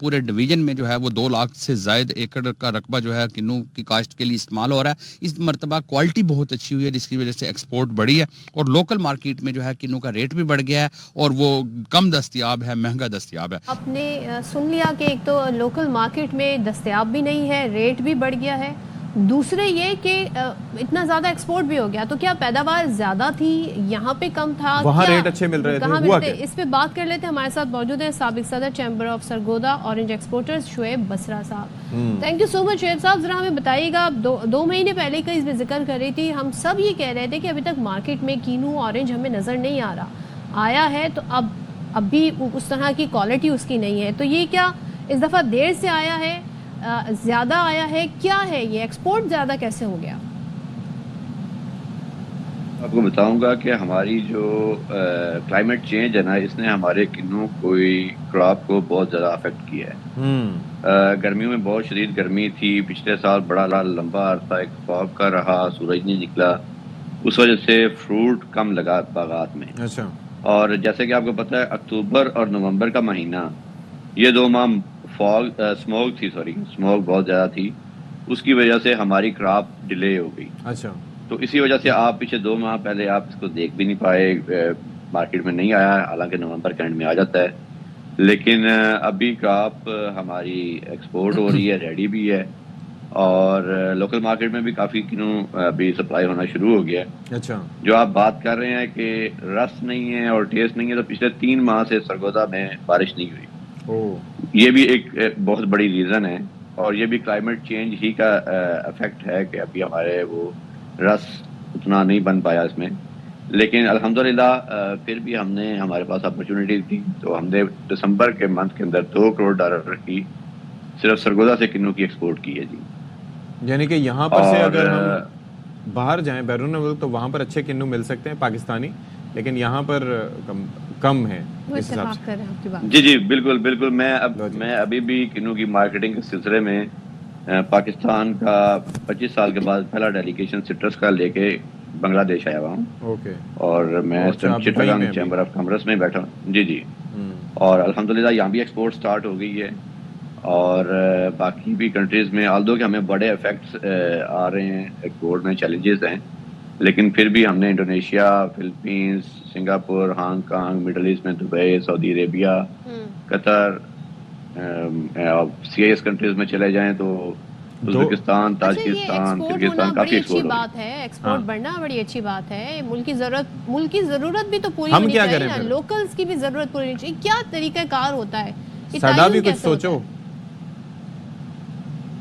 پورے division میں جو ہے وہ 2 لاکھ سے زائد ایکڑ کا رقبہ جو ہے کنو کی کاشت کے لیے استعمال ہو رہا ہے. اس مرتبہ کوالٹی بہت اچھی ہوئی ہے جس کی وجہ سے ایکسپورٹ بڑھی ہے اور لوکل مارکیٹ میں جو ہے کنو کا ریٹ بھی بڑھ گیا ہے اور وہ کم دستیاب ہے، مہنگا دستیاب ہے. آپ نے سن لیا کہ ایک تو لوکل مارکیٹ میں دستیاب بھی نہیں ہے، ریٹ بھی بڑھ گیا ہے، دوسرے یہ کہ اتنا زیادہ ایکسپورٹ بھی ہو گیا، تو کیا پیداوار زیادہ تھی، یہاں پہ کم تھا، وہاں ریٹ اچھے مل رہے تھے، ہوا کیا؟ اس پہ بات کر لیتے ہیں. ہمارے ساتھ موجود ہیں سابق صدر chamber of Sargodha orange exporters Shoaib Basra صاحب. Thank you so much Shoaib صاحب. ذرا ہمیں بتائیے گا، 2 مہینے پہلے کا اس میں ذکر کر رہی تھی، ہم سب یہ کہہ رہے تھے کہ ابھی تک مارکیٹ میں کینو اورنج ہمیں نظر نہیں آ رہا، آیا ہے تو اب بھی اس طرح کی کوالٹی اس کی نہیں ہے، تو یہ کیا اس دفعہ دیر سے آیا ہے، زیادہ آیا ہے، کیا ہے یہ ایکسپورٹ زیادہ کیسے ہو گیا؟ آپ کو بتاؤں گا کہ ہماری جو کلائمیٹ چینج ہے نا، اس نے ہمارے کنو کوئی کراپ کو بہت زیادہ افیکٹ کیا ہے. گرمیوں میں بہت شدید گرمی تھی، پچھلے سال بڑا لمبا عرصہ ایک فاگ کا رہا، سورج نہیں نکلا، اس وجہ سے فروٹ کم لگا باغات میں. اچھا. اور جیسے کہ آپ کو پتہ ہے اکتوبر اور نومبر کا مہینہ، یہ 2 ماہ اسموگ بہت زیادہ تھی، اس کی وجہ سے ہماری کراپ ڈیلے ہو گئی. اچھا. تو اسی وجہ سے آپ پچھلے 2 ماہ پہلے آپ اس کو دیکھ بھی نہیں پائے، مارکیٹ میں نہیں آیا، حالانکہ نومبر کے اینڈ میں آ جاتا ہے. لیکن ابھی کراپ ہماری ایکسپورٹ ہو رہی ہے، ریڈی بھی ہے، اور لوکل مارکیٹ میں بھی کافی کنو ابھی سپلائی ہونا شروع ہو گیا ہے. اچھا. جو آپ بات کر رہے ہیں کہ رس نہیں ہے اور ٹیسٹ نہیں ہے، تو پچھلے 3 ماہ سے سرگودا میں بارش نہیں ہوئی. یہ بھی ایک بہت بڑی ریزن ہے، اور یہ بھی کلائمیٹ چینج ہی کا افیکٹ ہے کہ ابھی ہمارے وہ رس اتنا نہیں بن پایا اس میں. لیکن الحمدللہ پھر بھی ہم نے، ہمارے پاس اپرچونیٹی تھی، تو ہم نے دسمبر کے منتھ کے اندر $2 کروڑ کی صرف سرگودا سے کنو کی ایکسپورٹ کی ہے. جی یعنی کہ یہاں پر سے اگر ہم باہر جائیں بیرون ملک تو وہاں پر اچھے کنو مل سکتے ہیں پاکستانی، لیکن یہاں پر کم ہے اس حساب سے. جی بالکل. میں ابھی بھی کنو کی مارکیٹنگ کے سلسلے میں پاکستان کا 25 سال کے بعد پہلا ڈیلیگیشن سٹرس کا لے کے بنگلہ دیش آیا ہوا ہوں. اور میں چٹاگانگ چیمبر آف کامرس میں بیٹھا ہوں. جی. اور الحمدللہ یہاں بھی ایکسپورٹ سٹارٹ ہو گئی ہے، اور باقی بھی کنٹریز میں، آلدو کہ ہمیں بڑے افیکٹس آ رہے ہیں، ایکسپورٹ میں چیلنجز ہیں، لیکن پھر بھی ہم نے Indonesia, Philippines, Singapore, Hong Kong, Middle East میں Dubai, Saudi Arabia, Qatar, C I S countries میں چلے جائیں تو ازبکستان، تاجکستان، کرغزستان کافی ایکسپورٹ بات ہے. ایکسپورٹ بڑھنا بڑی اچھی بات ہے. ملک کی ضرورت بھی تو پوری ہونی چاہیے، لوکلز کی بھی ضرورت پوری ہونی چاہیے. کیا طریقہ کار ہوتا ہے؟ ساڈا بھی کچھ سوچو.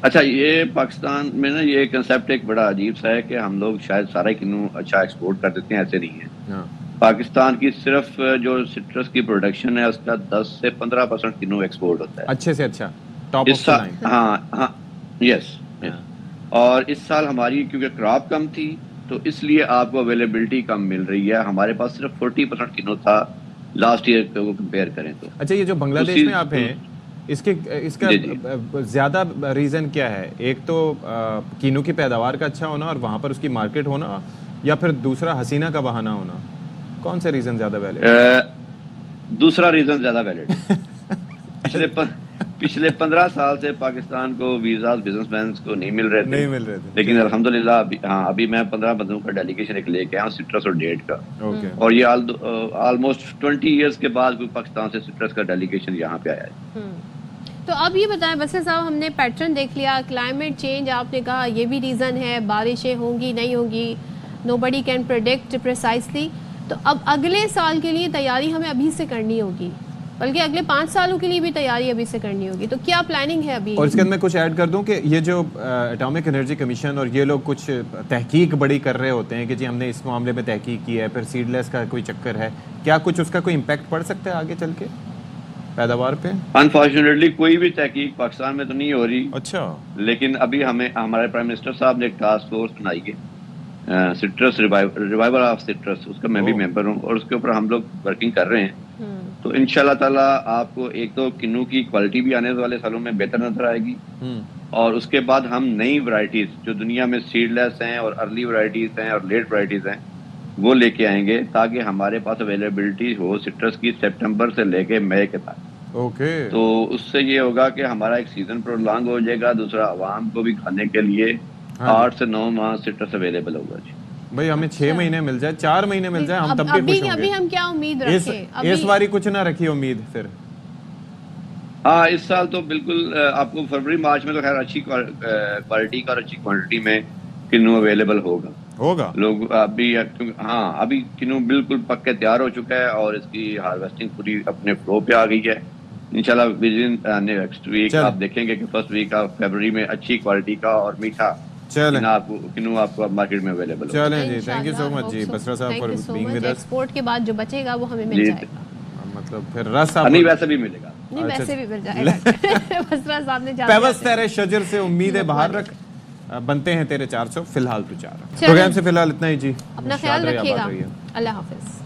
اچھا، یہ پاکستان میں نا یہ کنسیپٹ ایک بڑا عجیب سا ہے کہ ہم لوگ شاید سارا کنو اچھا ایکسپورٹ کر دیتے ہیں، ایسے نہیں ہے. پاکستان کی صرف جو سٹرس کی پروڈکشن ہے اس کا 10 سے 15% کنو ایکسپورٹ ہوتا ہے. اچھے سے اچھا، ٹاپ آف دی لائن. ہاں یس. اور اس سال ہماری کیونکہ کراپ کم تھی تو اس لیے آپ کو اویلیبلٹی کم مل رہی ہے. ہمارے پاس صرف 40% کنو تھا لاسٹ ایئر کو کمپیئر کریں تو. اچھا، یہ جو بنگلہ دیش میں آپ ہیں، اس کا زیادہ ریزن کیا ہے؟ ایک تو کینو کی پیداوار کا اچھا ہونا اور وہاں پر اس کی مارکیٹ ہونا، یا پھر دوسرا حسینہ کا بہانہ ہونا؟ کون سے ریزن زیادہ ویلڈ؟ دوسرا ریزن زیادہ ویلڈ. پچھلے 15 سال سے پاکستان کو ویزاز بزنس مینس کو نہیں مل رہے تھے، لیکن الحمدللہ ابھی میں 15 بندوں کا ڈیلیگیشن ایک لے کے آیا ہوں سٹرس اور ڈیٹ کا. اور یہ آلموسٹ 20 ایئرس کے بعد کوئی پاکستان سے سٹرس کا ڈیلیگیشن یہاں پہ آیا ہے. تو اب یہ بتائیں بسر صاحب، ہم نے پیٹرن دیکھ لیا، کلائمیٹ چینج آپ نے کہا یہ بھی ریزن ہے، بارشیں ہوں گی نہیں ہوں گی، نو بڈی کین پریڈکٹ پریسائسلی. تو اب اگلے سال کے لیے تیاری ہمیں ابھی سے کرنی ہوگی، بلکہ اگلے 5 سالوں کے لیے بھی تیاری ابھی سے کرنی ہوگی. تو کیا پلاننگ ہے ابھی؟ اور اس کے اندر میں کچھ ایڈ کر دوں کہ یہ جو اٹامک انرجی کمیشن اور یہ لوگ کچھ تحقیق بڑی کر رہے ہوتے ہیں کہ جی ہم نے اس معاملے میں تحقیق کی ہے، پھر سیڈ لیس کا کوئی چکر ہے، کیا کچھ اس کا کوئی امپیکٹ پڑ سکتا ہے آگے چل کے پیداوار پہ؟ انفارچونیٹلی کوئی بھی تحقیق پاکستان میں تو نہیں ہو رہی. اچھا. لیکن ابھی ہمارے پرائم منسٹر صاحب نے ایک ٹاسک فورس بنائی ہے، سٹرس ریوائول آف سٹرس، اس کا میں بھی ممبر ہوں، اور اس کے اوپر ہم لوگ ورکنگ کر رہے ہیں. تو انشاءاللہ تعالیٰ آپ کو ایک تو کنو کی کوالٹی بھی آنے والے سالوں میں بہتر نظر آئے گی، اور اس کے بعد ہم نئی ورائٹیز جو دنیا میں سیڈ لیس ہیں اور ارلی ورائٹیز ہیں اور لیٹ ورائٹیز ہیں، وہ لے کے آئیں گے تاکہ ہمارے پاس اویلیبلٹی ہو سٹرس کی سپٹمبر سے لے کے مئی کے تک. اوکے. تو اس سے یہ ہوگا کہ ہمارا ایک سیزن پرولانگ ہو جائے گا, دوسرا عوام کو بھی کھانے کے لیے 8 سے 9 ماہ سٹرس اویلیبل ہوگا. جی بھائی ہمیں 6 مہینے مل جائے, 4 مہینے مل جائے, ہم تب بھی خوش ہوں گے. ابھی ہم کیا امید رکھیں, اس باری کچھ نہ رکھی امید پھر. ہاں اس سال تو بالکل آپ کو فروری مارچ میں تو خیر اچھی کوالٹی کا اور اچھی کوانٹٹی میں کنو اویلیبل ہوگا. لوگ ابھی ہاں ابھی کنو بالکل پک کے تیار ہو چکا ہے اور اس کی ہارویسٹنگ پوری اپنے فلو پہ آ گئی ہے. انشاءاللہ ود نیکسٹ ویک آپ دیکھیں گے کہ فرسٹ ویک آف فیبروری میں اچھی کوالٹی کا اور میٹھا کنو آپ کو مارکیٹ میں اویلیبل ہوگا. چلیں جی, تھینک یو سو مچ جی بسرا صاحب for being with us. Export کے بعد جو بچے گا وہ ہمیں مل جائے گا. مطلب پھر رس آپ نہیں ویسے بھی ملے گا, نہیں ویسے بھی مل جائے گا. بسرا صاحب نے پیوس تیرے شجر سے امیدیں باہر رکھ, بنتے ہیں تیرے 400 فی الحال تو 4. پروگرام سے فی الحال اتنا ہی جی, اپنا خیال رکھیے گا. اللہ حافظ.